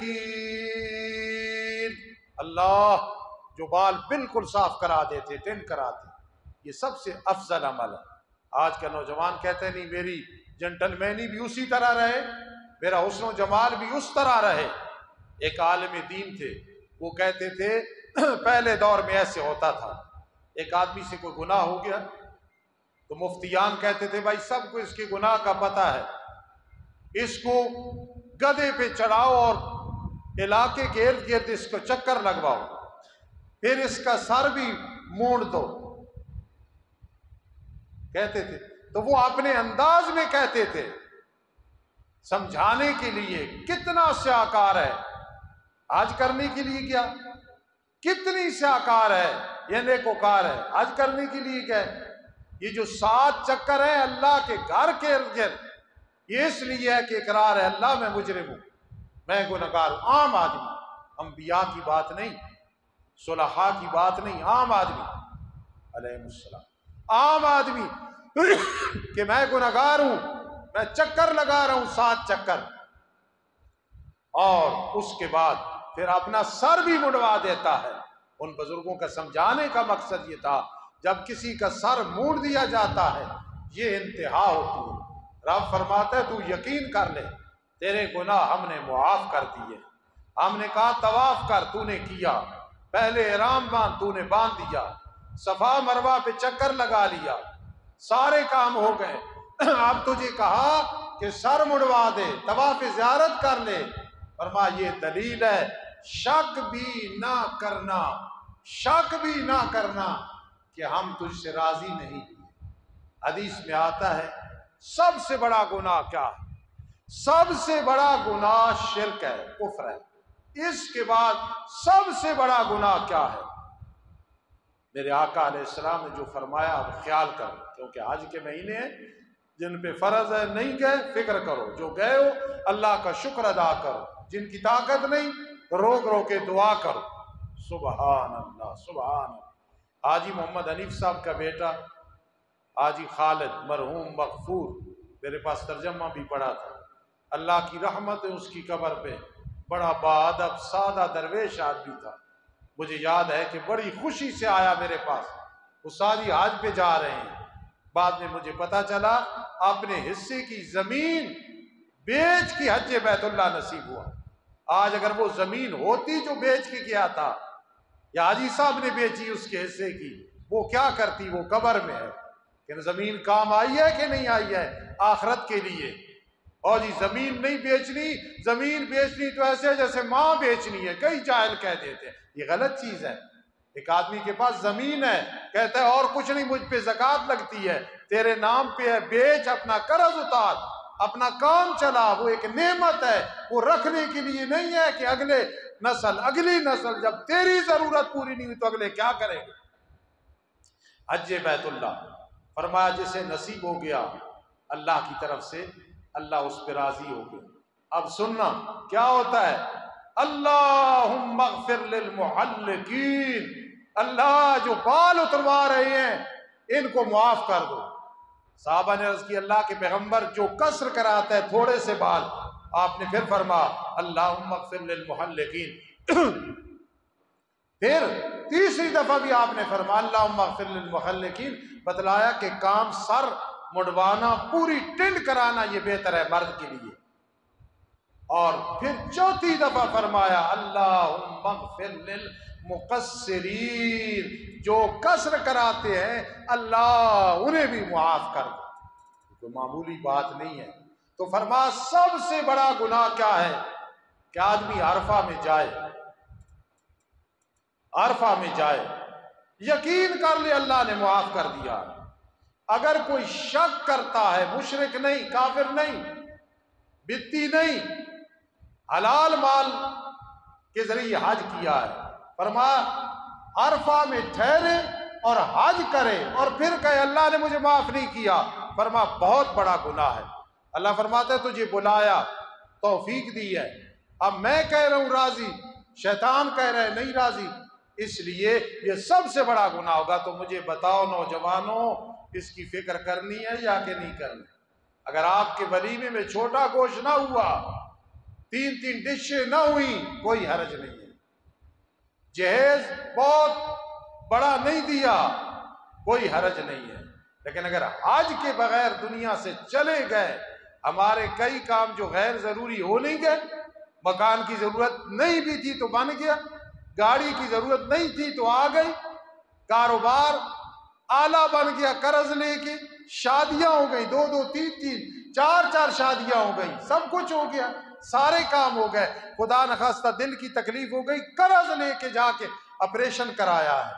اللہ جو بال بالکل صاف کرا دیتے، ٹرین کراتے، یہ سب سے افضل عمل ہے۔ آج کا نوجوان کہتے ہیں نہیں میری جنٹل مینی بھی اسی طرح رہے، میرا حسن و جمال بھی اس طرح رہے۔ ایک عالم دین تھے، وہ کہتے تھے پہلے دور میں ایسے ہوتا تھا، ایک آدمی سے کوئی گناہ ہو گیا تو مفتیان کہتے تھے بھائی سب کو اس کے گناہ کا پتہ ہے، اس کو گدھے پہ چڑھاؤ اور علاقے کے ارد گرد اس کو چکر لگواؤ، پھر اس کا سر بھی مونڈ دو، کہتے تھے۔ تو وہ اپنے انداز میں کہتے تھے، سمجھانے کے لیے کتنا سیاکار ہے، آج کرنے کے لیے کیا، کتنی سیاکار ہے، یہ نیکوکار ہے، آج کرنے کے لیے کیا ہے۔ یہ جو 7 چکر ہیں اللہ کے گھر کے ارد گرد، یہ اس لیے ہے کہ اقرار ہے اللہ میں مجرم ہوں، میں گنہگار ہوں، عام آدمی، انبیاء کی بات نہیں، صلحاء کی بات نہیں، عام آدمی علیہ السلام، عام آدمی کہ میں گنہگار ہوں، میں چکر لگا رہا ہوں 7 چکر، اور اس کے بعد پھر اپنا سر بھی مڑوا دیتا ہے۔ ان بزرگوں کا سمجھانے کا مقصد یہ تھا جب کسی کا سر موڑ دیا جاتا ہے یہ انتہا ہوتی ہے۔ رب فرماتا ہے تو یقین کر لے تیرے گناہ ہم نے معاف کر دیے، ہم نے کہا طواف کر تو نے کیا، پہلے احرام باندھ تو نے باندھ دیا، صفا مروہ پہ چکر لگا لیا، سارے کام ہو گئے، اب تجھے کہا کہ سر مڑوا دے، طواف زیارت کر لے، فرمایا یہ دلیل ہے شک بھی نہ کرنا، شک بھی نہ کرنا کہ ہم تجھ سے راضی نہیں ہوئے۔ حدیث میں آتا ہے سب سے بڑا گناہ کیا ہے؟ سب سے بڑا گناہ شرک ہے، کفر ہے، اس کے بعد سب سے بڑا گناہ کیا ہے؟ میرے آقا علیہ السلام نے جو فرمایا اب خیال کرو، کیونکہ حج کے مہینے ہیں جن پہ فرض ہے نہیں گئے فکر کرو، جو گئے ہو اللہ کا شکر ادا کرو، جن کی طاقت نہیں روک رو کے دعا کرو۔ سبحان اللہ سبحان اللہ۔ حاجی محمد حنیف صاحب کا بیٹا حاجی خالد مرحوم مغفور میرے پاس ترجمہ بھی پڑھا تھا، اللہ کی رحمت ہے اس کی قبر پہ، بڑا باادب سادہ درویش آدمی تھا، مجھے یاد ہے کہ بڑی خوشی سے آیا میرے پاس، وہ ساری حج پہ جا رہے ہیں، بعد میں مجھے پتا چلا اپنے حصے کی زمین بیچ کی حج بیت اللہ نصیب ہوا۔ آج اگر وہ زمین ہوتی جو بیچ کے گیا تھا یا حاجی صاحب نے بیچی اس کے حصے کی، وہ کیا کرتی، وہ قبر میں ہے، کہ زمین کام آئی ہے کہ نہیں آئی ہے آخرت کے لیے۔ اور جی زمین نہیں بیچنی، زمین بیچنی تو ایسے جیسے ماں بیچنی ہے، کئی جاہل کہہ دیتے ہیں، یہ غلط چیز ہے۔ ایک آدمی کے پاس زمین ہے، کہتا ہے اور کچھ نہیں مجھ پہ زکوٰۃ لگتی ہے، تیرے نام پہ ہے، بیچ، اپنا قرض اتار، اپنا کام چلا، وہ ایک نعمت ہے، وہ رکھنے کے لیے نہیں ہے کہ اگلی نسل جب تیری ضرورت پوری نہیں ہوئی تو اگلے کیا کریں گے۔ حج بیت اللہ فرمایا جسے نصیب ہو گیا اللہ کی طرف سے اللہ اس پہ راضی ہو گیا۔ اب سننا کیا ہوتا ہے، اللہم اغفر للمحلقین، اللہ جو بال اتروا رہے ہیں ان کو معاف کر دو۔ صحابہ نے عرض کی اللہ کے پیغمبر جو قصر کراتا ہے تھوڑے سے بال، آپ نے پھر فرمایا اللہم اغفر للمحلقین، پھر تیسری دفعہ بھی آپ نے فرمایا اللہم اغفر للمحلقین، بتلایا کہ کام سر مڑوانا پوری ٹنڈ کرانا یہ بہتر ہے مرد کے لیے۔ اور پھر چوتھی دفعہ فرمایا اللہم اغفر للمقصرین، جو قصر کراتے ہیں اللہ انہیں بھی معاف کر دو، کوئی معمولی بات نہیں ہے۔ تو فرمایا سب سے بڑا گناہ کیا ہے کہ آدمی عرفہ میں جائے، عرفہ میں جائے، یقین کر لے اللہ نے معاف کر دیا۔ اگر کوئی شک کرتا ہے، مشرک نہیں، کافر نہیں، بدتی نہیں، حلال مال کے ذریعے حج کیا ہے، فرمایا عرفہ میں ٹھہرے اور حج کرے اور پھر کہے اللہ نے مجھے معاف نہیں کیا، فرمایا بہت بڑا گناہ ہے۔ اللہ فرماتا ہے تجھے بلایا، توفیق دی ہے، اب میں کہہ رہا ہوں راضی، شیطان کہہ رہا ہے نہیں راضی، اس لیے یہ سب سے بڑا گناہ ہوگا۔ تو مجھے بتاؤ نوجوانوں، اس کی فکر کرنی ہے یا کہ نہیں کرنی؟ اگر آپ کے ولیمے میں چھوٹا گوشت نہ ہوا، 3 ڈشیں نہ ہوئی، کوئی حرج نہیں ہے۔ جہیز بہت بڑا نہیں دیا، کوئی حرج نہیں ہے۔ لیکن اگر حج کے بغیر دنیا سے چلے گئے، ہمارے کئی کام جو غیر ضروری ہو نہیں گئے، مکان کی ضرورت نہیں بھی تھی تو بن گیا، گاڑی کی ضرورت نہیں تھی تو آ گئی، کاروبار آلہ بن گیا قرض لے کے، شادیاں ہو گئی 2 3 4 شادیاں ہو گئی، سب کچھ ہو گیا، سارے کام ہو گئے۔ خدا نخواستہ دل کی تکلیف ہو گئی، قرض لے کے جا کے آپریشن کرایا ہے،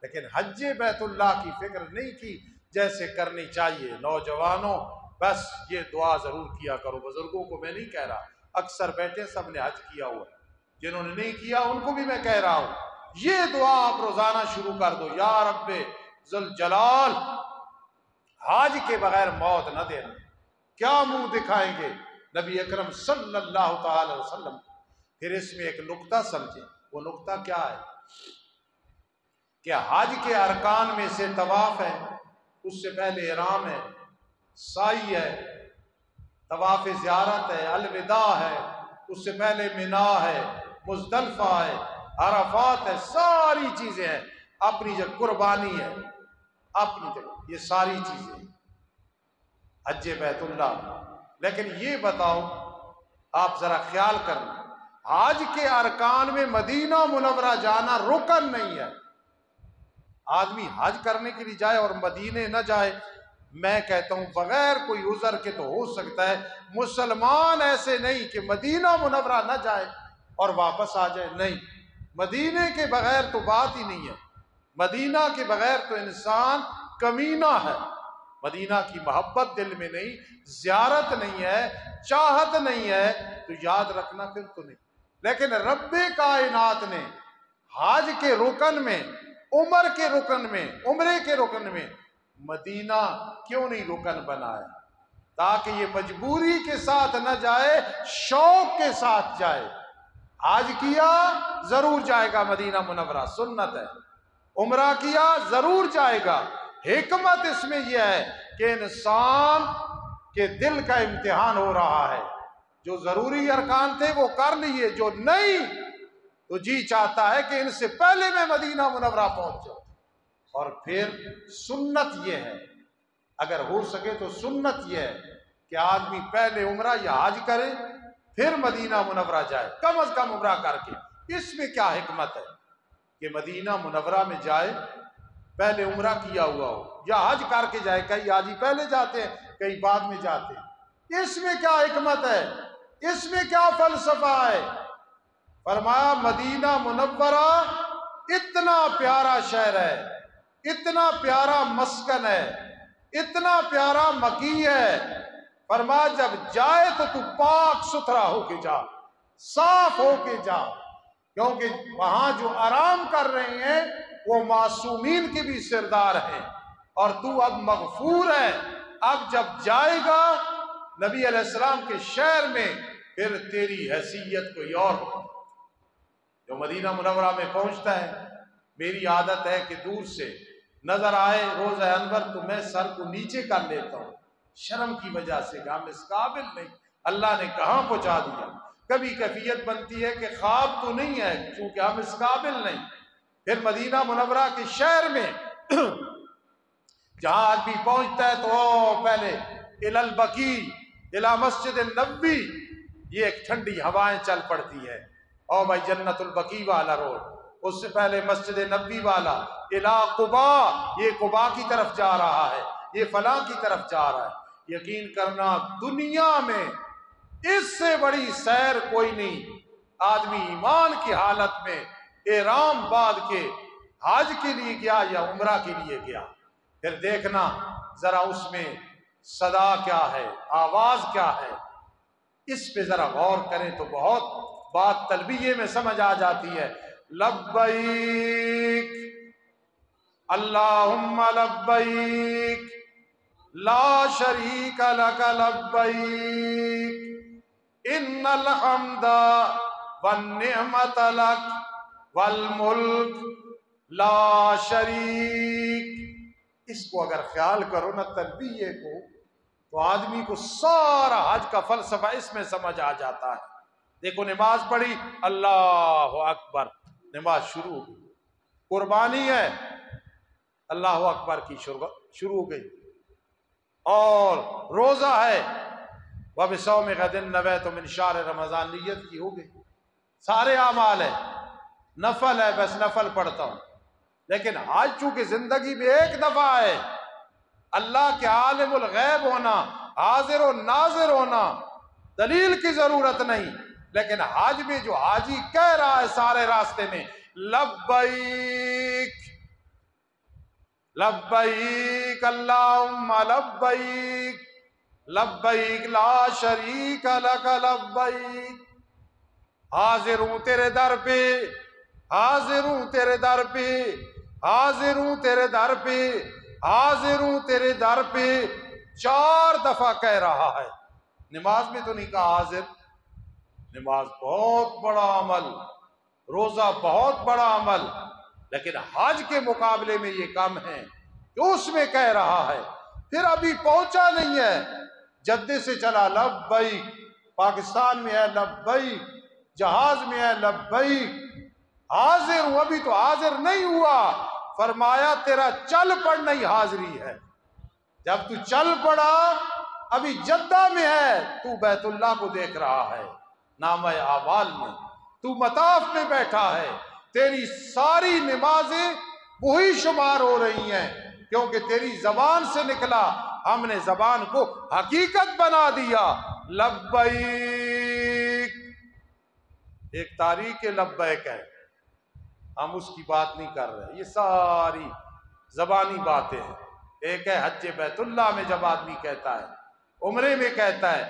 لیکن حج بیت اللہ کی فکر نہیں کی جیسے کرنی چاہیے۔ نوجوانوں بس یہ دعا ضرور کیا کرو، بزرگوں کو میں نہیں کہہ رہا، اکثر بیٹھے سب نے حج کیا ہوا ہے، جنہوں نے نہیں کیا ان کو بھی میں کہہ رہا ہوں، یہ دعا آپ روزانہ شروع کر دو، یا رب ذوالجلال حج کے بغیر موت نہ دینا۔ کیا منہ دکھائیں گے نبی اکرم صلی اللہ تعالی وسلم؟ پھر اس میں ایک نقطہ سمجھیں، وہ نقطہ کیا ہے کہ حج کے ارکان میں سے طواف ہے، اس سے پہلے احرام ہے، سعی ہے، طواف زیارت ہے، الوداع ہے، اس سے پہلے منا ہے، مزدلفہ ہے، عرفات ہے، ساری چیزیں ہیں، اپنی جگہ قربانی ہے، اپنی جگہ یہ ساری چیزیں ہیں حج بیت اللہ۔ لیکن یہ بتاؤ، آپ ذرا خیال کرنا، حج کے ارکان میں مدینہ منورہ جانا رکن نہیں ہے۔ آدمی حج کرنے کے لیے جائے اور مدینے نہ جائے، میں کہتا ہوں بغیر کوئی عذر کے تو ہو سکتا ہے، مسلمان ایسے نہیں کہ مدینہ منورہ نہ جائے اور واپس آ جائے، نہیں، مدینے کے بغیر تو بات ہی نہیں ہے، مدینہ کے بغیر تو انسان کمینہ ہے، مدینہ کی محبت دل میں نہیں، زیارت نہیں ہے، چاہت نہیں ہے، تو یاد رکھنا پھر تو نہیں۔ لیکن رب کائنات نے حج کے رکن میں، عمر کے رکن میں، عمرے کے رکن میں مدینہ کیوں نہیں رکن بنایا؟ تاکہ یہ مجبوری کے ساتھ نہ جائے، شوق کے ساتھ جائے۔ حج کیا ضرور جائے گا مدینہ منورہ، سنت ہے، عمرہ کیا ضرور جائے گا۔ حکمت اس میں یہ ہے کہ انسان کے دل کا امتحان ہو رہا ہے، جو ضروری ارکان تھے وہ کر لیے، جو نہیں تو جی چاہتا ہے کہ ان سے پہلے میں مدینہ منورہ پہنچ جاؤں۔ اور پھر سنت یہ ہے، اگر ہو سکے تو سنت یہ ہے کہ آدمی پہلے عمرہ یا حج کرے پھر مدینہ منورہ جائے، کم از کم عمرہ کر کے۔ اس میں کیا حکمت ہے کہ مدینہ منورہ میں جائے، پہلے عمرہ کیا ہوا ہو، یا حج کر کے جائے، کئی حاجی پہلے جاتے ہیں کئی بعد میں جاتے ہیں۔ اس میں کیا حکمت ہے، اس میں کیا فلسفہ ہے؟ فرمایا مدینہ منورہ اتنا پیارا شہر ہے، اتنا پیارا مسکن ہے، اتنا پیارا مکی ہے، فرمایا جب جائے تو تو پاک ستھرا ہو کے جا، صاف ہو کے جا، کیونکہ وہاں جو آرام کر رہے ہیں وہ معصومین کے بھی سردار ہیں، اور تو اب مغفور ہے۔ اب جب جائے گا نبی علیہ السلام کے شہر میں، پھر تیری حیثیت کوئی اور ہو۔ جو مدینہ منورہ میں پہنچتا ہے، میری عادت ہے کہ دور سے نظر آئے روضہ انور تو میں سر کو نیچے کر لیتا ہوں، شرم کی وجہ سے کہ ہم اس قابل نہیں، اللہ نے کہاں پہنچا دیا۔ کبھی کیفیت بنتی ہے کہ خواب تو نہیں ہے چونکہ ہم اس قابل نہیں۔ پھر مدینہ منورہ کے شہر میں جہاں آدمی پہنچتا ہے تو پہلے الالبقیع، الى مسجد النبوی، یہ ایک ٹھنڈی ہوائیں چل پڑتی ہیں، او بھائی جنت البقیع والا روڈ، اس سے پہلے مسجد نبوی والا، الى قباء، یہ قباء کی طرف جا رہا ہے، یہ فلاں کی طرف جا رہا ہے۔ یقین کرنا دنیا میں اس سے بڑی سیر کوئی نہیں۔ آدمی ایمان کی حالت میں احرام باندھ کے حج کے لیے گیا یا عمرہ کے لیے گیا، پھر دیکھنا ذرا اس میں صدا کیا ہے، آواز کیا ہے، اس پہ ذرا غور کریں تو بہت بات تلبیہ میں سمجھ آ جاتی ہے۔ لبیک اللہم لبیک لا شریک لک لبیک ان الحمد والنعمت لک والملک لا شریک، اس کو اگر خیال کرو نا تلبیہ کو، تو آدمی کو سارا حج کا فلسفہ اس میں سمجھ آ جاتا ہے۔ دیکھو نماز پڑھی، اللہ اکبر، نماز شروع ہو گئی۔ قربانی ہے، اللہ اکبر کی شروع ہو گئی۔ اور روزہ ہے، وَبِصَوْمِ غَدٍ نَوَیْتُ مِنْ شَهْرِ رمضان، نیت کی ہو گئی۔ سارے اعمال ہے، نفل ہے، بس نفل پڑھتا ہوں۔ لیکن حج چونکہ زندگی میں ایک دفعہ ہے، اللہ کے عالم الغیب ہونا، حاضر و ناظر ہونا، دلیل کی ضرورت نہیں۔ لیکن حج میں جو حاجی کہہ رہا ہے سارے راستے میں لبیک لبیک اللہم لبیک لبیک لا شریک لک لبیک، حاضر ہوں تیرے در پہ، حاضر ہوں تیرے در پہ، حاضر ہوں تیرے در پہ، حاضر ہوں تیرے در پہ، 4 دفعہ کہہ رہا ہے۔ نماز میں تو نہیں کہا حاضر، نماز بہت بڑا عمل، روزہ بہت بڑا عمل، لیکن حج کے مقابلے میں یہ کم ہے کہ اس میں کہہ رہا ہے۔ پھر ابھی پہنچا نہیں ہے، جدے سے چلا لبیک، پاکستان میں ہے لبیک، جہاز میں ہے لبیک، حاضر ہوں، ابھی تو حاضر نہیں ہوا۔ فرمایا تیرا چل پڑنا ہی حاضری ہے۔ جب تو چل پڑا، ابھی جدہ میں ہے، تو بیت اللہ کو دیکھ رہا ہے، نامہ اعمال میں تو مطاف میں بیٹھا ہے، تیری ساری نمازیں وہی شمار ہو رہی ہیں، کیونکہ تیری زبان سے نکلا، ہم نے زبان کو حقیقت بنا دیا۔ لبیک ایک تاریخ لبیک ہے، ہم اس کی بات نہیں کر رہے، یہ ساری زبانی باتیں ہیں۔ ایک ہے حج بیت اللہ میں جب آدمی کہتا ہے، عمرے میں کہتا ہے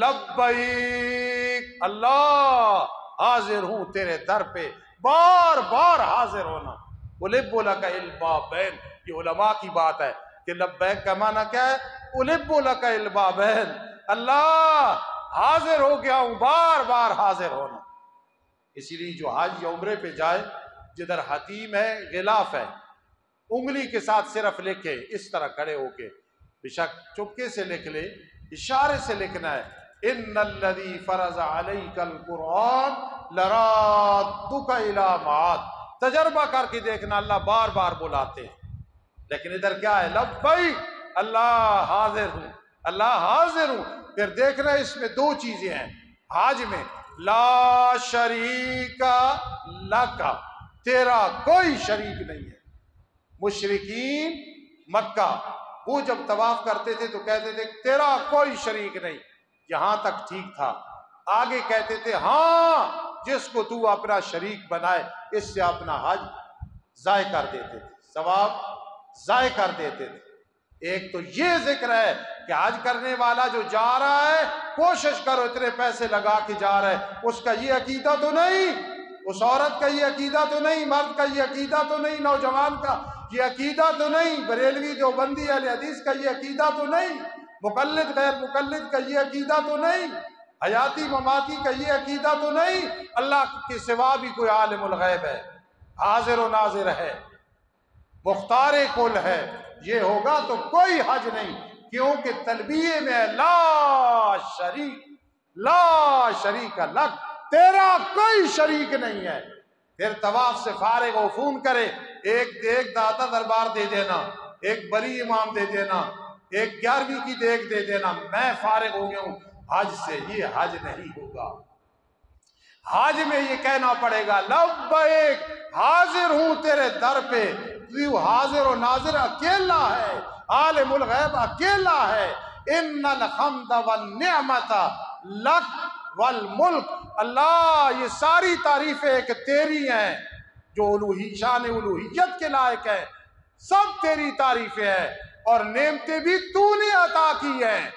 لبیک اللہ حاضر ہوں تیرے در پہ، بار بار حاضر ہونا۔ اُلِبُّ لَكَ الْبَابَيْن، یہ علماء کی بات ہے کہ لبیک کا معنی کیا ہے؟ اُلِبُّ لَكَ الْبَابَيْن، اللہ حاضر ہو گیا ہوں، بار بار حاضر ہونا۔ اسی لیے جو حج یا عمرے پہ جائے، جدھر حتیم ہے، غلاف ہے، انگلی کے ساتھ صرف لکھے، اس طرح کھڑے ہو کے، بے شک چپکے سے لکھ لے، اشارے سے لکھنا ہے، ان الذی فرض علیک القرآن لرادک الی معاد۔ تجربہ کر کے دیکھنا، اللہ بار بار بلاتے ہیں۔ لیکن ادھر کیا ہے؟ لبیک اللہ حاضر ہوں، اللہ حاضر ہوں۔ پھر دیکھنا اس میں 2 چیزیں ہیں حج میں، لا شریک لک، تیرا کوئی شریک نہیں ہے۔ مشرکین مکہ وہ جب طواف کرتے تھے تو کہتے تھے تیرا کوئی شریک نہیں، یہاں تک ٹھیک تھا۔ آگے کہتے تھے ہاں جس کو تو اپنا شریک بنائے اس سے اپنا حج ضائع کر دیتے تھے، ثواب ضائع کر دیتے تھے۔ ایک تو یہ ذکر ہے کہ حج کرنے والا جو جا رہا ہے، کوشش کرو اتنے پیسے لگا کے جا رہا ہے، اس کا یہ عقیدہ تو نہیں، اس عورت کا یہ عقیدہ تو نہیں، مرد کا یہ عقیدہ تو نہیں، نوجوان کا یہ عقیدہ تو نہیں، بریلوی دیوبندی اہل حدیث کا یہ عقیدہ تو نہیں، مقلد غیر مقلد کا یہ عقیدہ تو نہیں، حیاتی مماتی کا یہ عقیدہ تو نہیں، اللہ کے سوا بھی کوئی عالم الغیب ہے، حاضر و ناظر ہے، مختار کل ہے، یہ ہوگا تو کوئی حج نہیں، کیونکہ تلبیہ میں ہے لا شریک لک، تیرا کوئی شریک نہیں ہے۔ پھر طواف سے فارغ ہو فون کرے، ایک داتا دربار دے دینا، ایک بری امام دے دینا، ایک 11ویں کی دیگ دے دینا، میں فارغ ہو گیا ہوں حج سے، یہ حج نہیں ہوگا۔ حج میں یہ کہنا پڑے گا لبیک حاضر ہوں تیرے در پہ، تو حاضر و ناظر اکیلا ہے، عالم الغیب اکیلا ہے۔ ان الحمد والنعمت لک والملک، اللہ یہ ساری تعریفیں ایک تیری ہیں، جو شان الوہیت کے لائق ہے، سب تیری تعریفیں ہیں، اور نعمتیں بھی تو نے عطا کی ہیں۔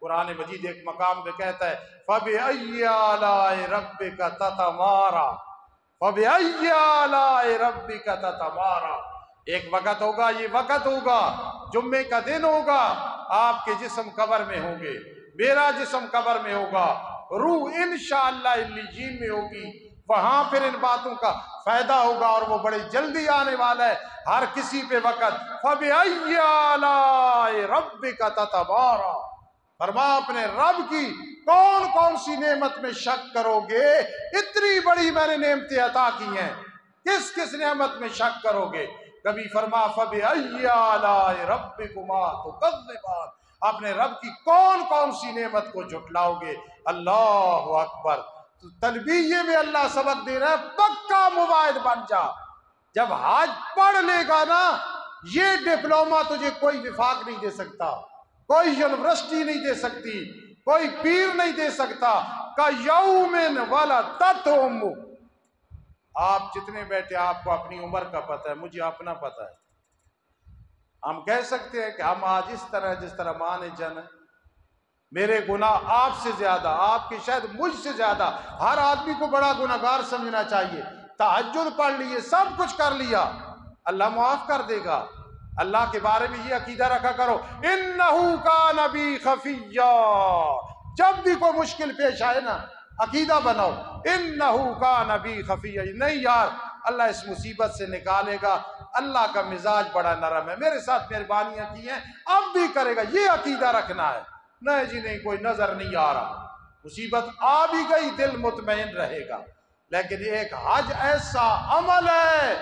قرآن مجید ایک مقام پہ کہتا ہے فَبِأَيِّ آلَاءِ رَبِّكَ تَتَمَارَىٰ، فَبِأَيِّ آلَاءِ رَبِّكَ تَتَمَارَىٰ۔ ایک وقت ہوگا، یہ وقت ہوگا، جمعے کا دن ہوگا، آپ کے جسم قبر میں ہوں گے، میرا جسم قبر میں ہوگا، روح انشاءاللہ علیین میں ہوگی، وہاں پھر ان باتوں کا فائدہ ہوگا اور وہ بڑی جلدی آنے والا ہے ہر کسی پہ وقت۔ فَبِأَيِّ آلَاءِ رَبِّكَ تَتَمَارَىٰ، فرما اپنے رب کی کون کون سی نعمت میں شک کرو گے؟ اتنی بڑی میں نے نعمتیں عطا کی ہیں، کس کس نعمت میں شک کرو گے؟ کبھی فرما فَبِأَيِّ آلَاءِ رَبِّكُمَا تُكَذِّبَانِ، اپنے رب کی کون کون سی نعمت کو جھٹلاؤ گے؟ اللہ اکبر۔ تو تلبیہ میں اللہ سبق دے رہا ہے، پکا مواعد بن جا، جب حج پڑھ لے گا نا، یہ ڈپلومہ تجھے کوئی وفاق نہیں دے سکتا، کوئی یونیورسٹی نہیں دے سکتی، کوئی پیر نہیں دے سکتا۔ کَیَوْمٍ وَلَدَتْهُ أُمُّهُ، آپ جتنے بیٹھے آپ کو اپنی عمر کا پتہ ہے، مجھے اپنا پتہ ہے۔ ہم کہہ سکتے ہیں کہ ہم آج اس طرح جس طرح ماں نے جن، میرے گناہ آپ سے زیادہ، آپ کے شاید مجھ سے زیادہ، ہر آدمی کو بڑا گناہگار سمجھنا چاہیے۔ تہجد پڑھ لیے، سب کچھ کر لیا، اللہ معاف کر دے گا۔ اللہ کے بارے میں یہ عقیدہ رکھا کرو، اِنَّهُ كَانَ بِي خَفِيًّا، جب بھی کوئی مشکل پیش آئے نا عقیدہ بناؤ، اِنَّهُ كَانَ بِي خَفِيًّا، نہیں یار اللہ اس مصیبت سے نکالے گا، اللہ کا مزاج بڑا نرم ہے، میرے ساتھ مہربانیاں کی ہیں، اب بھی کرے گا، یہ عقیدہ رکھنا ہے۔ نہیں جی نہیں، کوئی نظر نہیں آ رہا، مصیبت آ بھی گئی دل مطمئن رہے گا۔ لیکن ایک حج ایسا عمل ہے،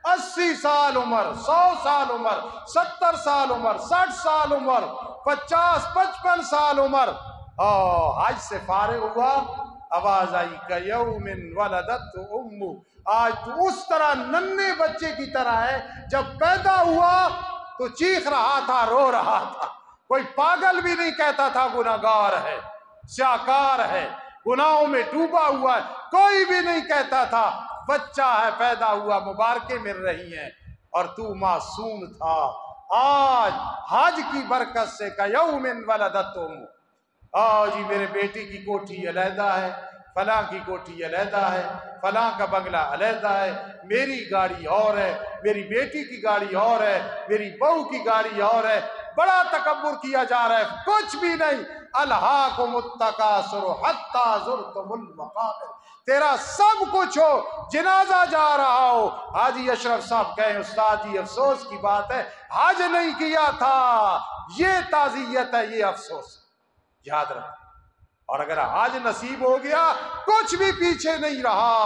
80 سال عمر، 100 سال عمر، 70 سال عمر، 60 سال عمر، 50 55 سال عمر، حج سے فارغ ہوا، آواز آئی کَیَوْمٍ وَلَدَتْهُ أُمُّهُ، آج تو اس طرح ننھے بچے کی طرح ہے، جب پیدا ہوا تو چیخ رہا تھا، رو رہا تھا، کوئی پاگل بھی نہیں کہتا تھا گناہگار ہے، سیاکار ہے، گناہوں میں ڈوبا ہوا ہے، کوئی بھی نہیں کہتا تھا، بچہ ہے پیدا ہوا، مبارکیں مل رہی ہیں، اور تو معصوم تھا۔ آج حج کی برکت سے کَیَوْمٍ وَلَدَتْهُ أُمُّهُ، آج ہی میرے بیٹے کی کوٹھی علیحدہ ہے، فلاں کی کوٹھی علیحدہ ہے، فلاں کا بنگلہ علیحدہ ہے، میری گاڑی اور ہے، میری بیٹی کی گاڑی اور ہے، میری بہو کی گاڑی اور ہے، بڑا تکبر کیا جا رہا ہے، کچھ بھی نہیں۔ الہاکم التکاثر حتی زرتم المقابر، تیرا سب کچھ ہو، جنازہ جا رہا ہو، حاجی اشرف صاحب کہیں استاد جی افسوس کی بات ہے حج نہیں کیا تھا، یہ تعزیت ہے، یہ افسوس، یاد رکھ۔ اور اگر حج نصیب ہو گیا کچھ بھی پیچھے نہیں رہا،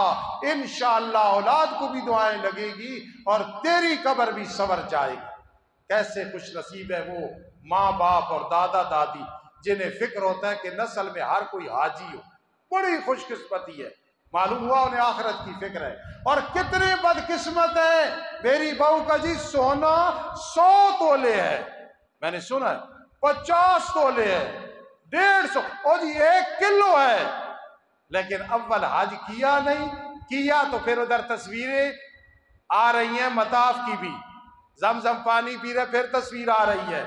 انشاءاللہ اولاد کو بھی دعائیں لگے گی اور تیری قبر بھی سنور جائے گی۔ کیسے خوش نصیب ہے وہ ماں باپ اور دادا دادی جنہیں فکر ہوتا ہے کہ نسل میں ہر کوئی حاجی ہو، بڑی خوش قسمتی ہے، معلوم ہوا انہیں آخرت کی فکر ہے۔ اور کتنے بدقسمت ہیں، میری بہو کا جی سونا 100 تولے ہے، میں نے سنا ہے 50 تولے ہے، 150 اور جی 1 کلو ہے، لیکن اول حج کیا نہیں کیا تو پھر ادھر تصویریں آ رہی ہیں مطاف کی بھی، زمزم پانی پی رہے پھر تصویر آ رہی ہے،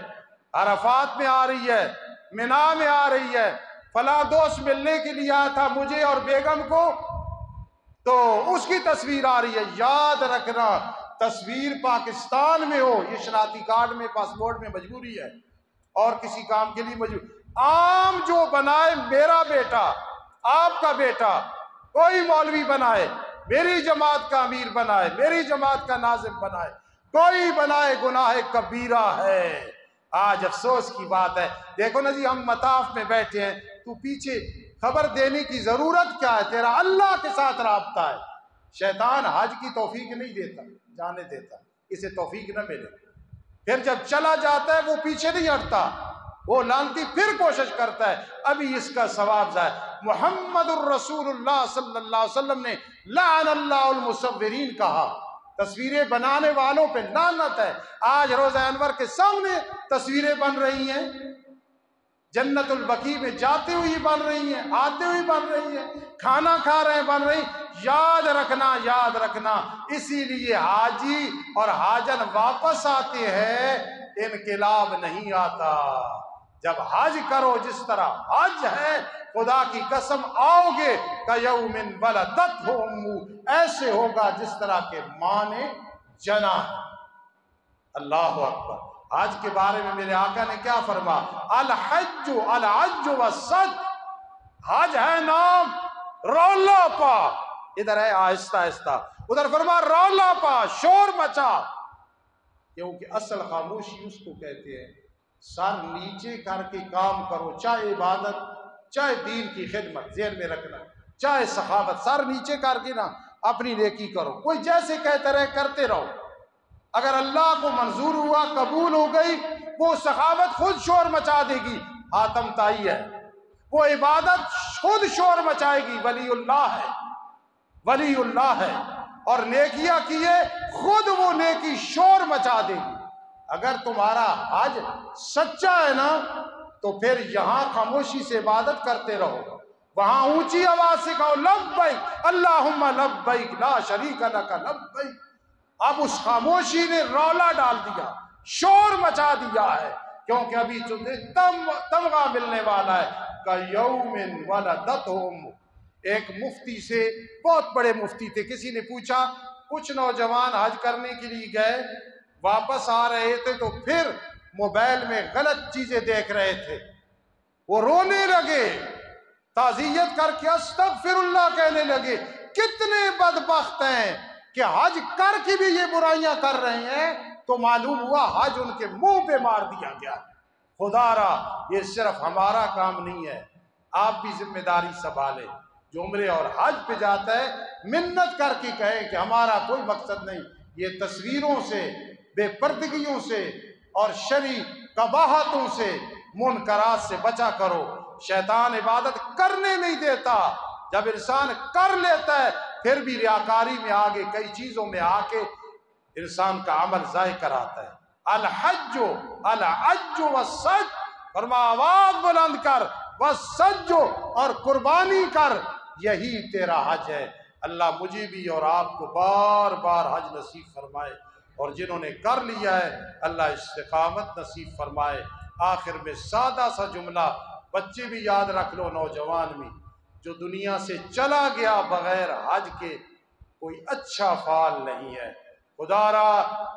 عرفات میں آ رہی ہے، مینا میں آ رہی ہے، فلاں دوست ملنے کے لیے آیا تھا مجھے اور بیگم کو تو اس کی تصویر آ رہی ہے۔ یاد رکھنا تصویر پاکستان میں ہو یہ شناختی کارڈ میں پاسپورٹ میں مجبوری ہے اور کسی کام کے لیے مجبوری، عام جو بنائے میرا بیٹا آپ کا بیٹا کوئی مولوی بنائے، میری جماعت کا امیر بنائے، میری جماعت کا ناظم بنائے، کوئی بنائے گناہ کبیرہ ہے۔ آج افسوس کی بات ہے، دیکھو نا جی ہم مطاف میں بیٹھے ہیں، تو پیچھے خبر دینے کی ضرورت کیا ہے، تیرا اللہ کے ساتھ رابطہ ہے۔ شیطان حج کی توفیق نہیں دیتا، جانے دیتا، اسے توفیق نہ ملے، پھر جب چلا جاتا ہے وہ پیچھے نہیں ہٹتا، وہ لانتی پھر کوشش کرتا ہے ابھی اس کا ثواب ضائع۔ محمد الرسول اللہ صلی اللہ علیہ وسلم نے لعن اللہ المصورین کہا، تصویریں بنانے والوں پہ لعنت ہے۔ آج روضہ انور کے سامنے تصویریں بن رہی ہیں، جنت البقیع میں جاتے ہوئی بن رہی ہیں، آتے ہوئی بن رہی ہیں، کھانا کھا رہے ہیں بن رہی، یاد رکھنا یاد رکھنا۔ اسی لیے حاجی اور حاجن واپس آتے ہیں، انقلاب نہیں آتا۔ جب حج کرو جس طرح حج ہے، خدا کی قسم آؤ گے کَیَوْمٍ وَلَدَتْهُ أُمُّهُ، ایسے ہوگا جس طرح کے ماں نے جنا ہے۔ اللہ اکبر۔ حج کے بارے میں میرے آقا نے کیا فرما، الحج الحج والسد، حج ہے نام رولا پا، ادھر ہے آہستہ آہستہ، ادھر فرما رولا پا، شور مچا، کیونکہ اصل خاموشی اس کو کہتے ہیں سر نیچے کر کے کام کرو، چاہے عبادت، چاہے دین کی خدمت، ذہن میں رکھنا، چاہے سخاوت، سر نیچے کر کے نا اپنی نیکی کرو، کوئی جیسے کہتے رہے کرتے رہو، اگر اللہ کو منظور ہوا، قبول ہو گئی، وہ سخاوت خود شور مچا دے گی، حاتم تائی ہے، وہ عبادت خود شور مچائے گی، ولی اللہ ہے، ولی اللہ ہے، اور نیکیاں کیے خود وہ نیکی شور مچا دے گی۔ اگر تمہارا حج سچا ہے نا تو پھر یہاں خاموشی سے عبادت کرتے رہو، وہاں اونچی آواز سے کہو لبیک اللہم لبیک لا شریک لک لبیک۔ اب اس خاموشی نے رولا ڈال دیا، شور مچا دیا ہے، کیونکہ ابھی تمہیں تمغہ ملنے والا ہے کَیَوْمٍ وَلَدَتْهُ أُمُّهُ۔ ایک مفتی سے، بہت بڑے مفتی تھے، کسی نے پوچھا کچھ نوجوان حج کرنے کے لیے گئے، واپس آ رہے تھے تو پھر موبائل میں غلط چیزیں دیکھ رہے تھے، وہ رونے لگے، تعزیت کر کے استغفر اللہ کہنے لگے، کتنے بدبخت ہیں کہ حج کر کے بھی یہ برائیاں کر رہے ہیں، تو معلوم ہوا حج ان کے منہ پہ مار دیا گیا۔ خدا را یہ صرف ہمارا کام نہیں ہے، آپ بھی ذمہ داری سنبھالیں، جو عمرے اور حج پہ جاتا ہے منت کر کے کہے کہ ہمارا کوئی مقصد نہیں، یہ تصویروں سے، بے پردگیوں سے اور شرعی قباحتوں سے، منکرات سے بچا کرو۔ شیطان عبادت کرنے نہیں دیتا، جب انسان کر لیتا ہے پھر بھی ریاکاری میں آگے کئی چیزوں میں آ کے انسان کا عمل ضائع کراتا ہے۔ الحج الحج والسج، فرما آواز بلند کر، والسج اور قربانی کر، یہی تیرا حج ہے۔ اللہ مجھے بھی اور آپ کو بار بار حج نصیب فرمائے، اور جنہوں نے کر لیا ہے اللہ استقامت نصیب فرمائے۔ آخر میں سادہ سا جملہ، بچے بھی یاد رکھ لو، نوجوان بھی، جو دنیا سے چلا گیا بغیر حج کے کوئی اچھا فعال نہیں ہے۔ خدا را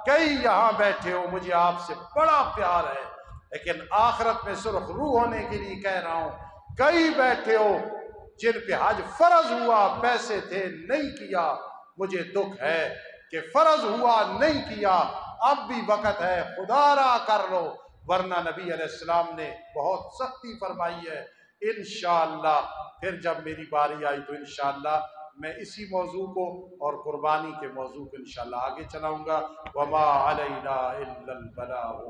کئی یہاں بیٹھے ہو، مجھے آپ سے بڑا پیار ہے، لیکن آخرت میں سرخ روح ہونے کے لیے کہہ رہا ہوں، کئی بیٹھے ہو جن پہ حج فرض ہوا، پیسے تھے نہیں کیا، مجھے دکھ ہے کہ فرض ہوا نہیں کیا، اب بھی وقت ہے، خدا را کر لو، ورنہ نبی علیہ السلام نے بہت سختی فرمائی ہے۔ انشاءاللہ پھر جب میری باری آئی تو انشاءاللہ میں اسی موضوع کو اور قربانی کے موضوع کو انشاءاللہ آگے چلاؤں گا۔ وما علینا الا البلاغ۔